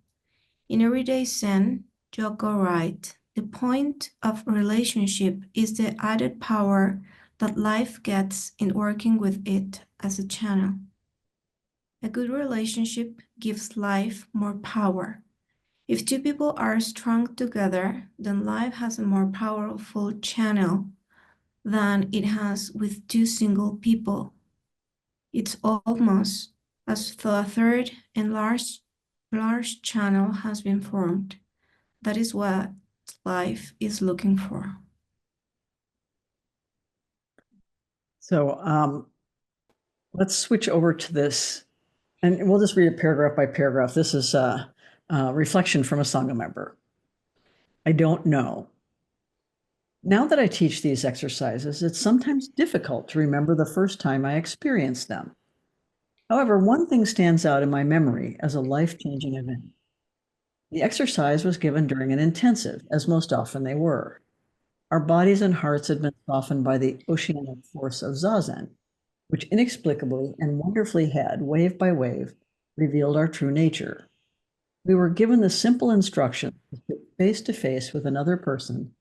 In everyday Zen, Joko writes, the point of relationship is the added power that life gets in working with it as a channel. A good relationship gives life more power. If two people are strung together, then life has a more powerful channel than it has with two single people. It's almost as though a third and large channel has been formed. That is what life is looking for. So let's switch over to this, and we'll just read it paragraph by paragraph. This is a reflection from a Sangha member. I don't know. Now that I teach these exercises, it's sometimes difficult to remember the first time I experienced them. However, one thing stands out in my memory as a life-changing event. The exercise was given during an intensive, as most often they were. Our bodies and hearts had been softened by the oceanic force of Zazen, which inexplicably and wonderfully had, wave by wave, revealed our true nature. We were given the simple instruction to sit face to face with another person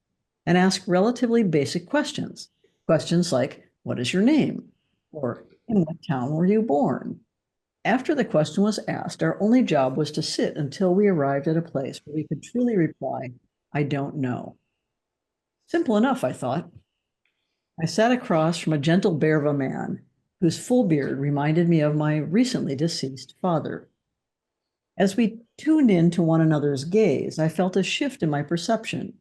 and ask relatively basic questions. Questions like, what is your name? Or, in what town were you born? After the question was asked, our only job was to sit until we arrived at a place where we could truly reply, I don't know. Simple enough, I thought. I sat across from a gentle bear of a man whose full beard reminded me of my recently deceased father. As we tuned in to one another's gaze, I felt a shift in my perception.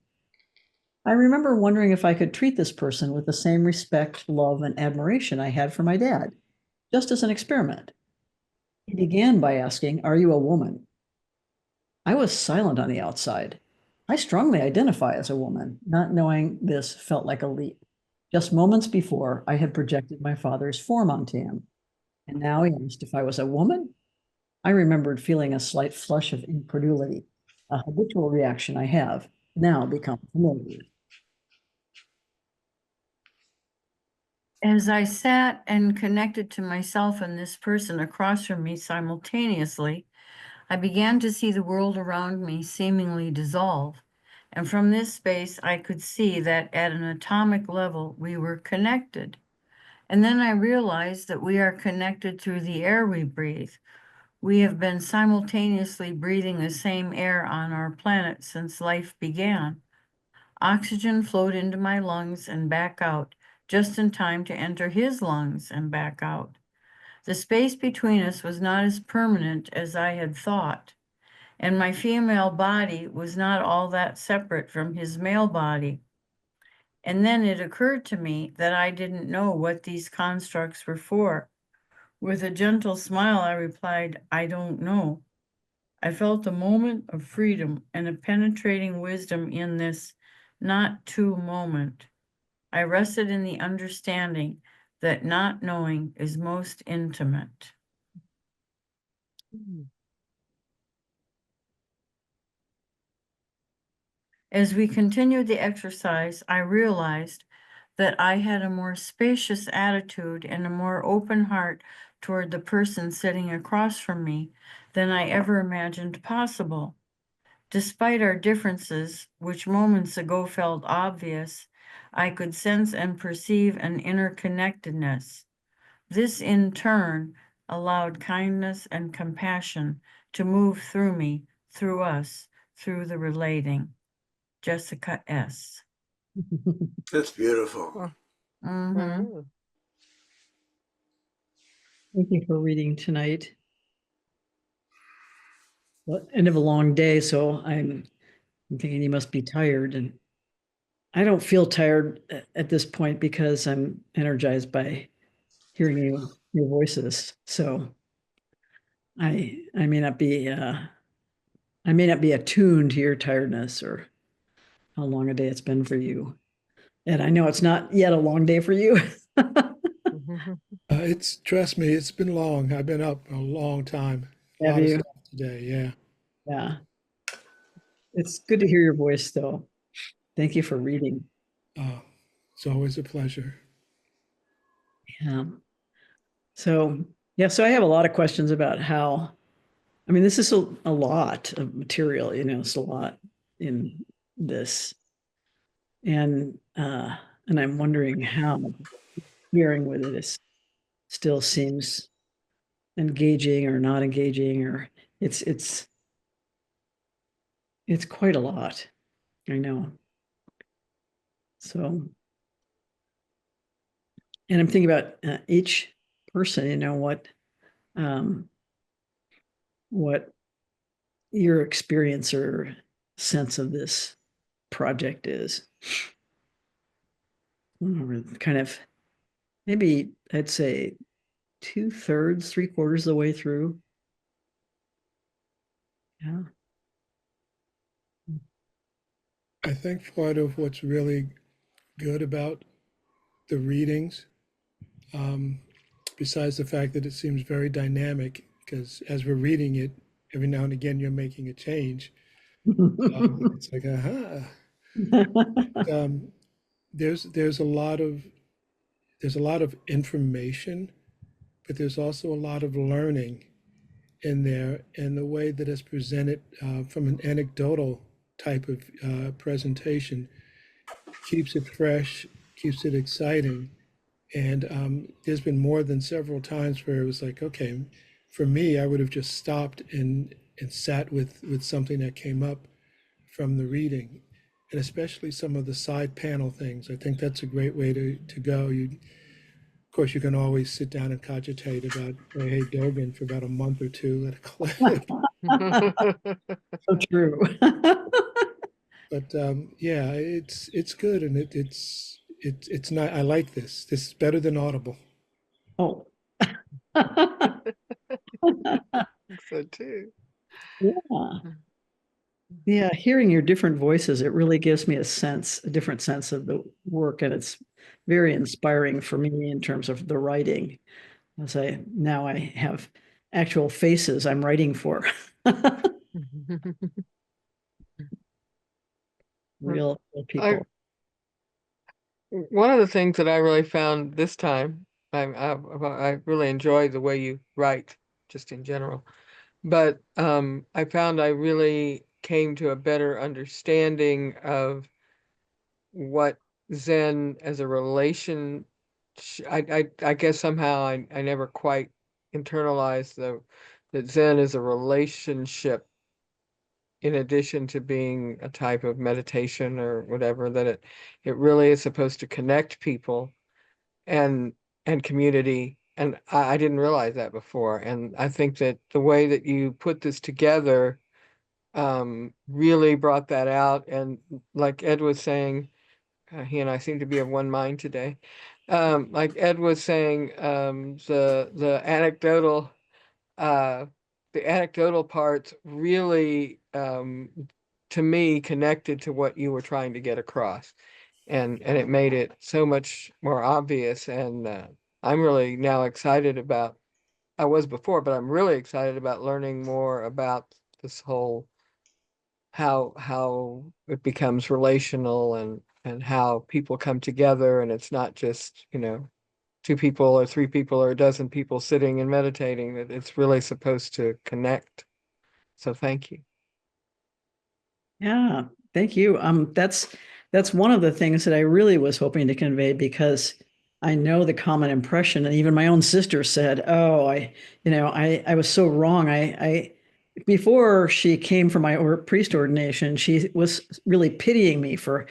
I remember wondering if I could treat this person with the same respect, love, and admiration I had for my dad, just as an experiment. He began by asking, "Are you a woman?" I was silent on the outside. I strongly identify as a woman. Not knowing this felt like a leap. Just moments before, I had projected my father's form onto him. And now he asked if I was a woman? I remembered feeling a slight flush of incredulity, a habitual reaction I have now become familiar with. As I sat and connected to myself and this person across from me simultaneously, I began to see the world around me seemingly dissolve. And from this space, I could see that at an atomic level, we were connected. And then I realized that we are connected through the air we breathe. We have been simultaneously breathing the same air on our planet since life began. Oxygen flowed into my lungs and back out, just in time to enter his lungs and back out. The space between us was not as permanent as I had thought, and my female body was not all that separate from his male body. And then it occurred to me that I didn't know what these constructs were for. With a gentle smile, I replied, "I don't know." I felt a moment of freedom and a penetrating wisdom in this not to moment. I rested in the understanding that not knowing is most intimate. As we continued the exercise, I realized that I had a more spacious attitude and a more open heart toward the person sitting across from me than I ever imagined possible. Despite our differences, which moments ago felt obvious, I could sense and perceive an interconnectedness. This, in turn, allowed kindness and compassion to move through me, through us, through the relating. Jessica S. That's beautiful. Mhm. Thank you for reading tonight. Well, end of a long day, so I'm thinking you must be tired, and I don't feel tired at this point because I'm energized by hearing your voices. So I may not be attuned to your tiredness or how long a day it's been for you. And I know it's not yet a long day for you. Trust me, it's been long. I've been up a long time. A Have lot of you? stuff today. Yeah. Yeah. It's good to hear your voice, though. Thank you for reading. It's always a pleasure. Yeah. So, yeah, so I have a lot of questions about how, I mean, this is a lot of material, it's a lot in this. And I'm wondering how hearing with it is still seems engaging or not engaging, or it's quite a lot. I know. So, and I'm thinking about each person, um, what your experience or sense of this project is. Kind of, maybe I'd say 2/3, 3/4 of the way through. Yeah. I think part of what's really good about the readings, um, besides the fact that it seems very dynamic, because as we're reading it, every now and again you're making a change. It's like, aha. Um, there's a lot of information, but there's also a lot of learning in there, and the way that it's presented from an anecdotal type of presentation keeps it fresh, keeps it exciting. And there's been more than several times where it was like, okay, for me, I would have just stopped and sat with something that came up from the reading. and especially some of the side panel things. I think that's a great way to go. Of course, you can always sit down and cogitate about Hey Dogen for about a month or two at a clip. So true. But yeah, it's good, and it's not. I like this. This is better than Audible. Oh. So too. Yeah. Yeah, hearing your different voices, it really gives me a different sense of the work, and it's very inspiring for me in terms of the writing. As now I have actual faces I'm writing for. Real I people. One of the things that I really found this time, I really enjoy the way you write, just in general. But I found I really came to a better understanding of what Zen as a relation. I guess somehow I never quite internalized that Zen is a relationship in addition to being a type of meditation or whatever, that it really is supposed to connect people and community. And I didn't realize that before. And I think that the way that you put this together really brought that out. And like Ed was saying, he and I seem to be of one mind today. Like Ed was saying, uh, the anecdotal parts really, to me, connected to what you were trying to get across, and it made it so much more obvious. And I'm really now excited about. I was before, but I'm really excited about learning more about this whole how it becomes relational and how people come together, and it's not just, two people or three people or a dozen people sitting and meditating, that it's really supposed to connect. So thank you. Yeah, thank you. That's one of the things that I really was hoping to convey, because I know the common impression, and even my own sister said, "Oh, I was so wrong. I before she came for my priest ordination, she was really pitying me for,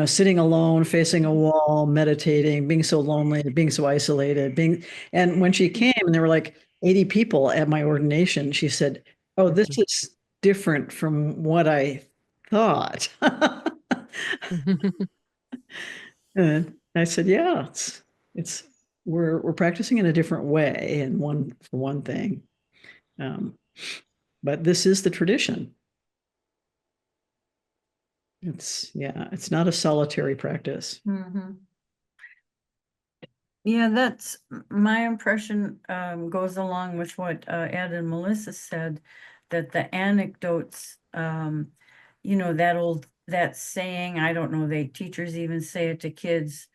sitting alone, facing a wall, meditating, being so lonely, being so isolated, and when she came and there were like 80 people at my ordination, she said, "Oh, this is different from what I thought." And I said, "Yeah, it's we're practicing in a different way, and for one thing, um, but this is the tradition. It's not a solitary practice." Mhm. Yeah, that's my impression, goes along with what Ed and Melissa said, that the anecdotes, that saying, I don't know, teachers even say it to kids,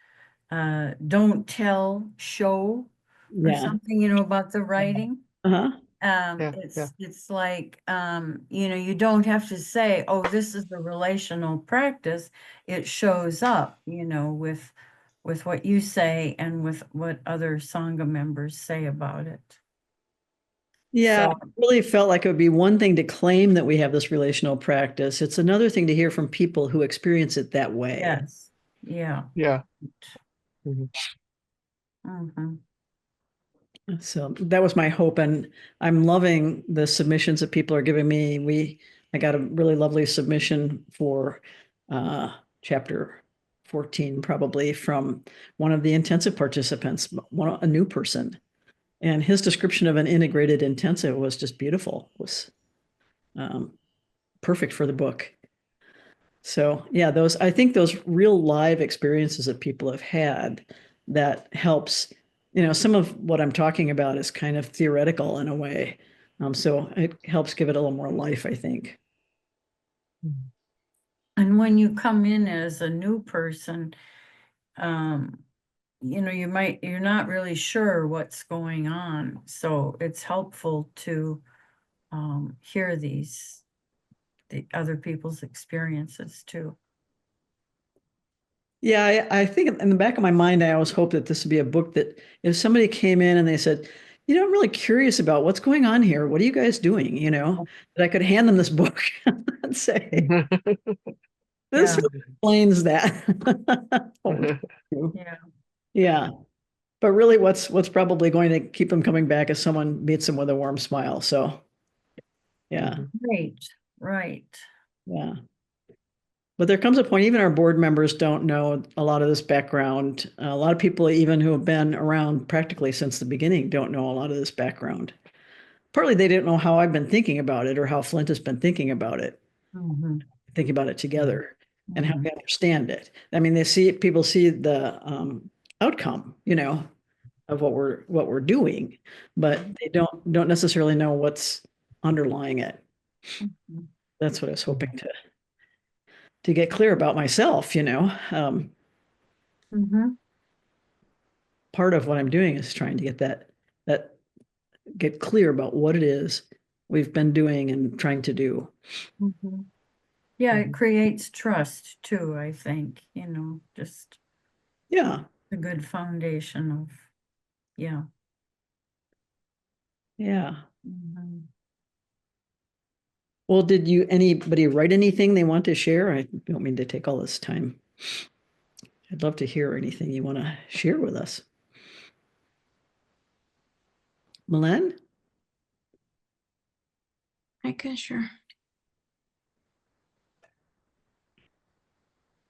don't tell, show, or Yeah. something, about the writing. Uh-huh. Yeah, It's like, you don't have to say, oh, this is the relational practice. It shows up, with what you say and with what other Sangha members say about it. Yeah, So, I really felt like it would be one thing to claim that we have this relational practice. It's another thing to hear from people who experience it that way. yes, yeah. yeah. Mhm. Mhm. So that was my hope, and I'm loving the submissions that people are giving me. I got a really lovely submission for chapter 14, probably from one of the intensive participants, a new person. And his description of an integrated intensive was just beautiful. It was perfect for the book. So yeah, I think those real live experiences that people have had, that helps, some of what I'm talking about is kind of theoretical in a way. So it helps give it a little more life, I think. And when you come in as a new person, um, you're not really sure what's going on. So it's helpful to hear the other people's experiences too. Yeah, I think in the back of my mind, I always hope that this would be a book that if somebody came in and they said, I'm really curious about what's going on here. What are you guys doing? That I could hand them this book and say, This Yeah. explains that. Oh, thank you. Yeah. Yeah. But really what's probably going to keep them coming back is someone meets them with a warm smile. So yeah, Right. Right. yeah. But there comes a point, even our board members don't know a lot of this background. A lot of people, even who have been around practically since the beginning, don't know a lot of this background. Partly they didn't know how I've been thinking about it or how Flint has been thinking about it, Mhm. thinking about it together and how Mhm. we understand it. I mean, people see the outcome, of what we're doing, but they don't necessarily know what's underlying it. Mhm. That's what I was hoping to get clear about myself. Mhm. Part of what I'm doing is trying to that get clear about what it is we've been doing and trying to do. Mhm. Yeah, it Mhm. creates trust too, I think, just Yeah, a good foundation of, yeah. yeah. Mhm. Well, did anybody write anything they want to share? I don't mean to take all this time. I'd love to hear anything you want to share with us. Milan? I can share.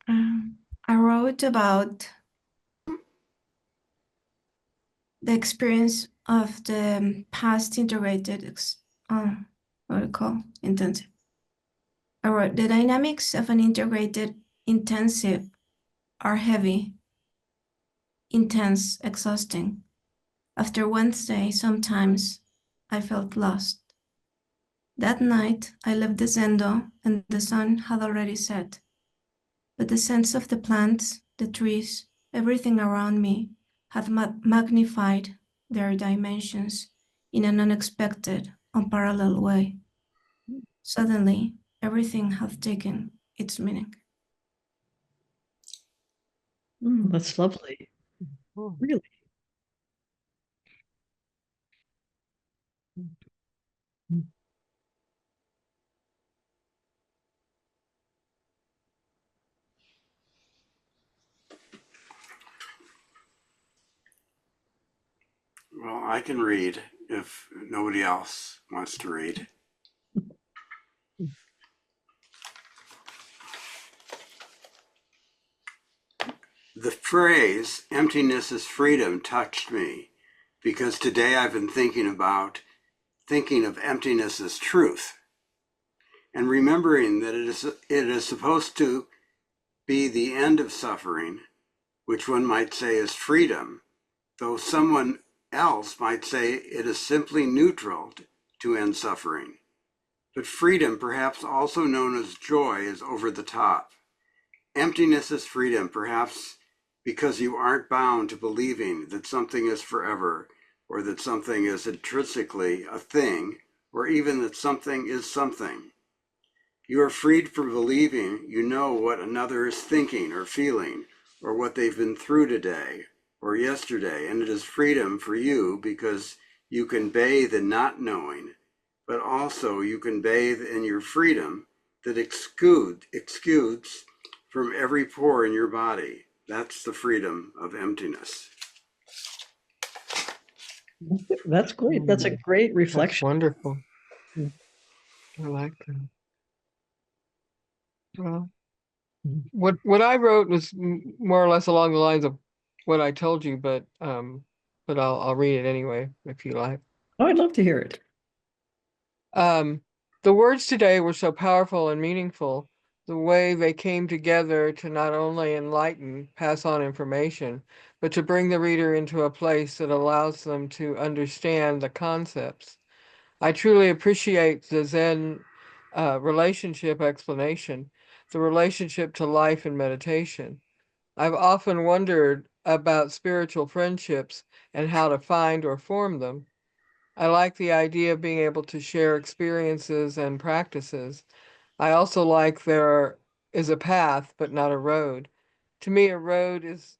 I wrote about the experience of the past integrated, what do you call intensive? I wrote the dynamics of an integrated intensive are heavy, intense, exhausting. After Wednesday, sometimes I felt lost. That night, I left the Zendo and the sun had already set. But the sense of the plants, the trees, everything around me had magnified their dimensions in an unexpected, unparalleled way. Suddenly, everything had taken its meaning. That's lovely. Oh. Really. Well, I can read if nobody else wants to read. The phrase emptiness is freedom touched me because today I've been thinking of emptiness as truth and remembering that it is supposed to be the end of suffering, which one might say is freedom, though someone else might say it is simply neutral to end suffering. But freedom, perhaps also known as joy, is over the top. Emptiness is freedom, perhaps because you aren't bound to believing that something is forever, or that something is intrinsically a thing, or even that something is something. You are freed from believing you know what another is thinking or feeling, or what they've been through today or yesterday, and it is freedom for you because you can bathe in not knowing, but also you can bathe in your freedom that exudes from every pore in your body. That's the freedom of emptiness. That's great. That's a great That's reflection. wonderful. I like that. Well, what I wrote was more or less along the lines of what I told you, but I'll read it anyway if you like. Oh, I'd love to hear it. The words today were so powerful and meaningful, the way they came together to not only enlighten, pass on information, but to bring the reader into a place that allows them to understand the concepts. I truly appreciate the Zen relationship explanation, the relationship to life and meditation. I've often wondered about spiritual friendships and how to find or form them. I like the idea of being able to share experiences and practices. I also like there is a path, but not a road. To me, a road is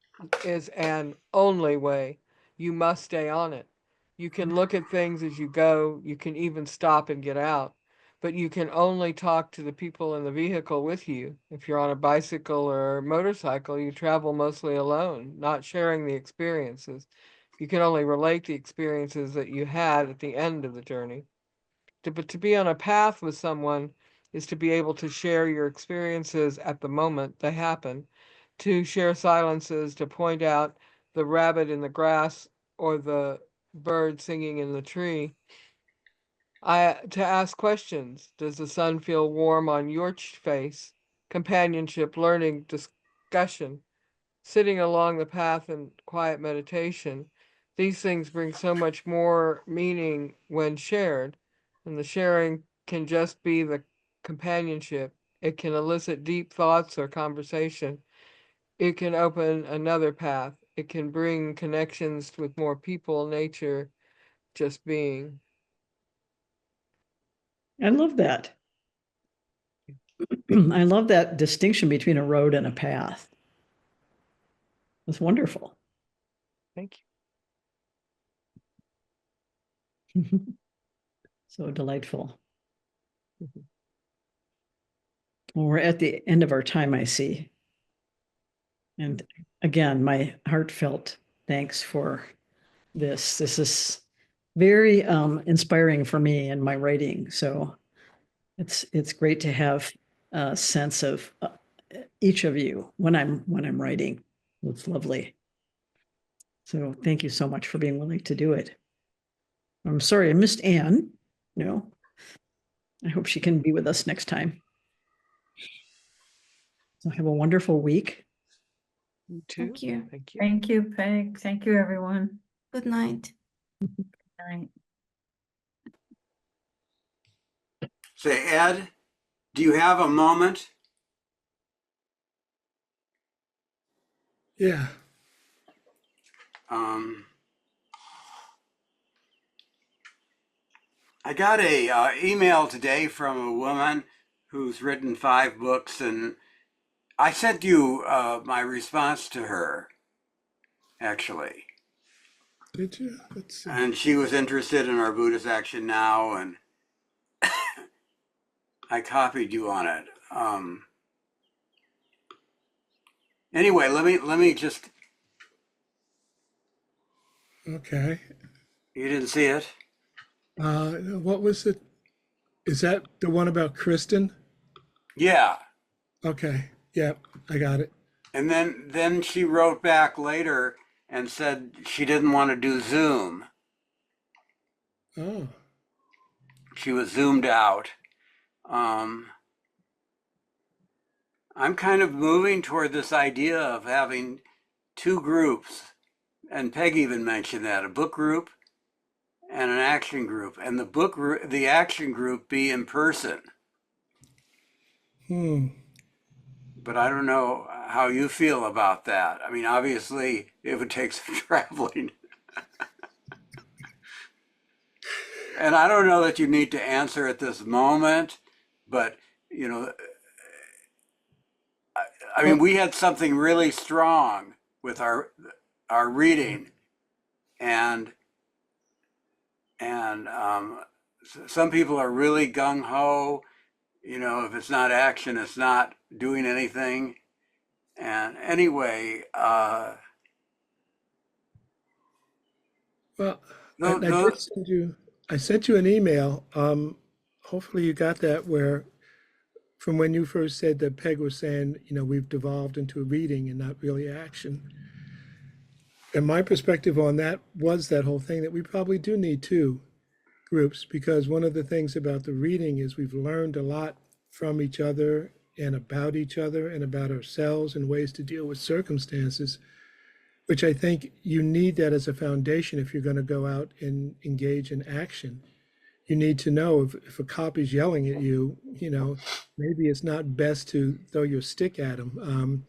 an only way. You must stay on it. You can look at things as you go. You can even stop and get out. but you can only talk to the people in the vehicle with you. If you're on a bicycle or motorcycle, you travel mostly alone, not sharing the experiences. You can only relate the experiences that you had at the end of the journey. But to be on a path with someone is to be able to share your experiences at the moment they happen, to share silences, to point out the rabbit in the grass or the bird singing in the tree. To ask questions. Does the sun feel warm on your face? Companionship, learning, discussion, sitting along the path in quiet meditation. These things bring so much more meaning when shared, and the sharing can just be the companionship. It can elicit deep thoughts or conversation. It can open another path. It can bring connections with more people, nature, just being. I love that. I love that distinction between a road and a path. It's wonderful. Thank So delightful. you. Well, we're at the end of our time, I see. And again, my heartfelt thanks for this. This is very inspiring for me in my writing. So it's great to have a sense of each of you when I'm writing. It's lovely. So thank you so much for being willing to do it. I'm sorry I missed Anne. No, I hope she can be with us next time. So have a wonderful week. You too. Thank you. Thank you. Thank you, Peg. Thank you, everyone. Good night. Good night. Say, Ed, do you have a moment? Yeah. I got a email today from a woman who's written 5 books, and I sent you my response to her, actually. Did you? Let's see. And she was interested in our Buddhist Action Now, and I copied you on it. Anyway, let me just. Okay. You didn't see it? What was it? Is that the one about Kristen? Yeah. Okay. Yeah, I got it. And then she wrote back later and said she didn't want to do Zoom. Oh. She was zoomed out. I'm kind of moving toward this idea of having 2 groups, and Peg even mentioned that, a book group and an action group, and the action group be in person. But I don't know how you feel about that. I mean, obviously, it would take some traveling. And I don't know that you need to answer at this moment, but, you know, I mean, we had something really strong with our reading, and some people are really gung ho. You know, if it's not action, it's not doing anything. And anyway, Well, I no, did send you. I sent you an email. Hopefully you got that. Where from when you first said that Peg was saying, you know, we've devolved into reading and not really action. And my perspective on that was that whole thing that we probably do need 2 groups, because one of the things about the reading is we've learned a lot from each other and about each other and about ourselves and ways to deal with circumstances, which I think you need that as a foundation if you're going to go out and engage in action. You need to know if a cop is yelling at you, you know, maybe it's not best to throw your stick at them,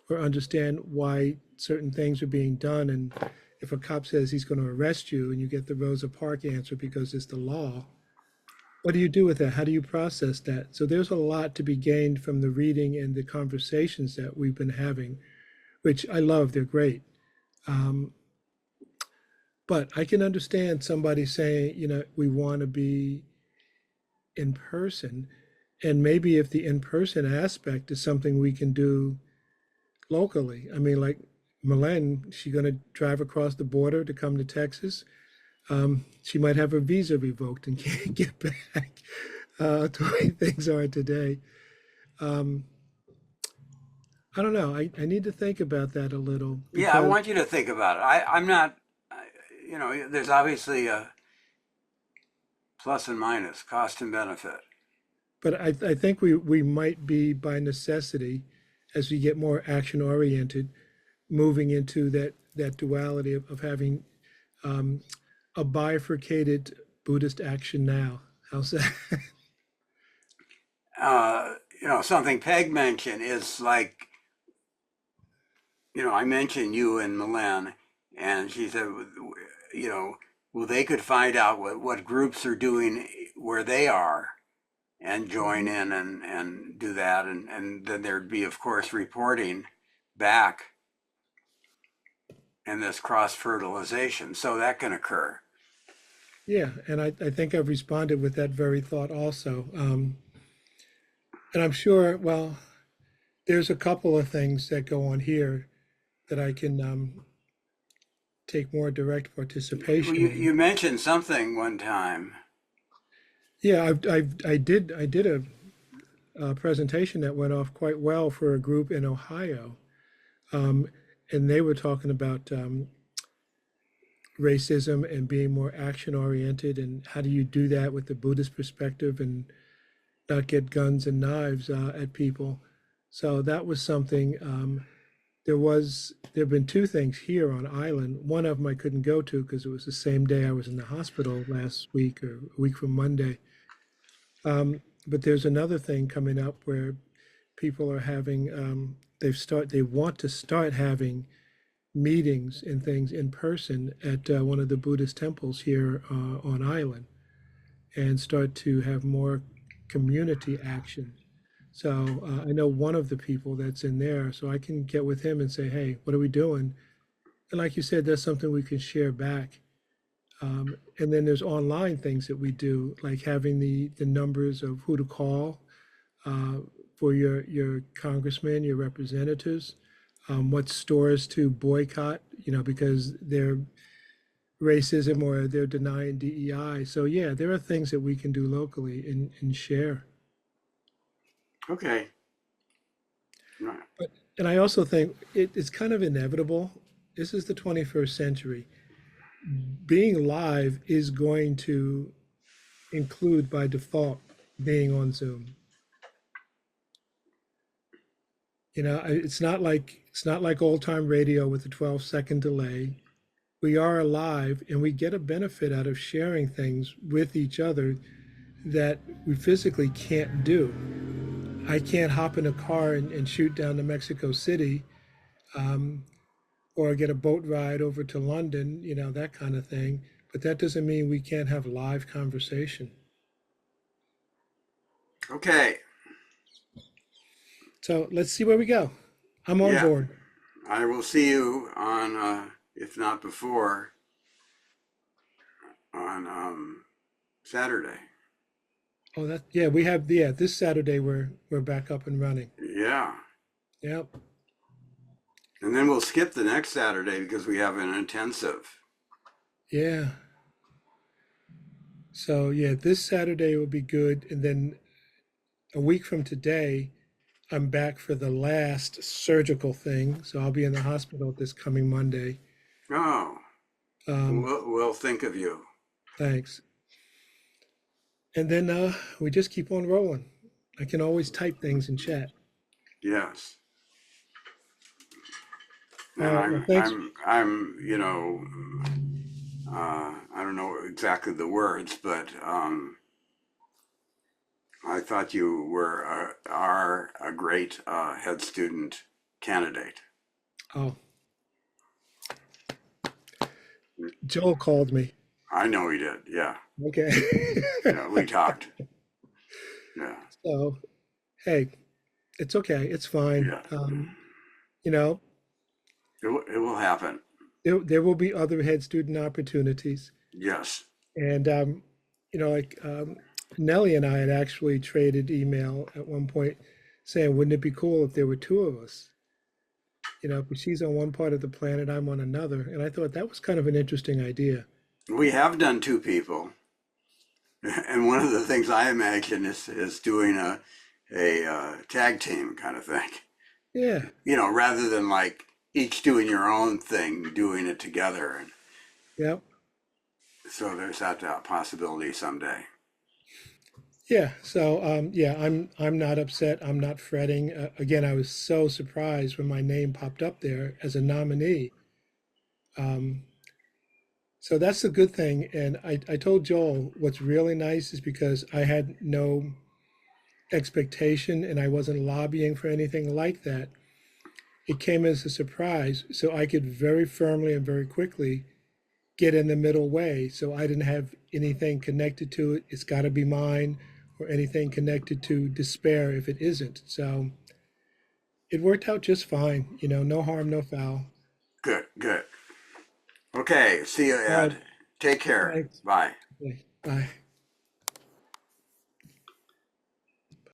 or understand why certain things are being done. And if a cop says he's going to arrest you and you get the Rosa Parks answer because it's the law, what do you do with that? How do you process that? So there's a lot to be gained from the reading and the conversations that we've been having, which I love. They're great. But I can understand somebody saying, you know, we want to be in person. And maybe if the in-person aspect is something we can do locally. I mean, like Malen, she's going to drive across the border to come to Texas. She might have her visa revoked and can't get back to the way things are today. Um, I don't know. I need to think about that a little Yeah, I because, want you to think about it. I'm not, there's obviously a plus and minus, cost and benefit. but I think we might be by necessity, as we get more action oriented, moving into that duality of having a bifurcated Buddhist action now. How's that? Something Peg mentioned is like, I mentioned you and Milan, and she said, well, they could find out what groups are doing where they are and join in and do that. And then there'd be, of course, reporting back and this cross fertilization. So that can occur. Yeah, and I think I've responded with that very thought also. And I'm sure, well, there's a couple of things that go on here that I can take more direct Well, participation you, in. you mentioned something one time. Yeah, I did a presentation that went off quite well for a group in Ohio, um, and they were talking about racism and being more action oriented, and how do you do that with the Buddhist perspective and not get guns and knives at people. So that was something. There have been two things here on island. One of them I couldn't go to because it was the same day I was in the hospital last week or a week from Monday. But there's another thing coming up where people are having they want to start having meetings and things in person at one of the Buddhist temples here on island, and start to have more community action. So I know one of the people that's in there, so I can get with him and say, hey, what are we doing? And like you said, that's something we can share back. And then there's online things that we do, like having the numbers of who to call uh, for your congressmen, your representatives, what stores to boycott, because they're racism or they're denying DEI. So yeah, there are things that we can do locally and share. Okay. And I also think it's kind of inevitable. This is the 21st century. Being live is going to include by default being on Zoom. It's not like old time radio with a 12-second delay. We are alive and we get a benefit out of sharing things with each other that we physically can't do. I can't hop in a car and shoot down to Mexico City, or get a boat ride over to London, that kind of thing. But that doesn't mean we can't have live conversation. Okay. So let's see where we go. I'm on Yeah. board. I will see you on, if not before, on Saturday. Oh, this Saturday we're back up and running. Yeah. Yep. And then we'll skip the next Saturday because we have an intensive. Yeah. So yeah, this Saturday will be good. And then a week from today, I'm back for the last surgical thing. So I'll be in the hospital this coming Monday. Oh, Um, we'll think of you. Thanks. And then we just keep on rolling. I can always type things in chat. Yes. All And right, well, thanks. I'm, I don't know exactly the words, but I thought you are a great head student candidate. Oh, Joel called me. I know he did. Yeah. Okay. Yeah, we talked. Yeah. So, hey, it's okay. It's fine. Yeah. You know, It will happen. there will be other head student opportunities. Yes. And, Nellie and I had actually traded email at one point saying, wouldn't it be cool if there were two of us? You know, because she's on one part of the planet, I'm on another. And I thought that was kind of an interesting idea. We have done two people. And one of the things I imagine is doing a tag team kind of thing. Yeah. You know, rather than like each doing your own thing, doing it together. And Yep. so there's that possibility someday. Yeah. So, yeah, I'm not upset. I'm not fretting. Again, I was so surprised when my name popped up there as a nominee. Um, so that's the good thing. And I told Joel what's really nice is because I had no expectation and I wasn't lobbying for anything like that. It came as a surprise. So I could very firmly and very quickly get in the middle way. So I didn't have anything connected to it. It's got to be mine, or anything connected to despair if it isn't. So it worked out just fine. You know, no harm, no foul. Good, good. Okay, see you, All right. Ed. Take care. Thanks. Bye. Okay, bye.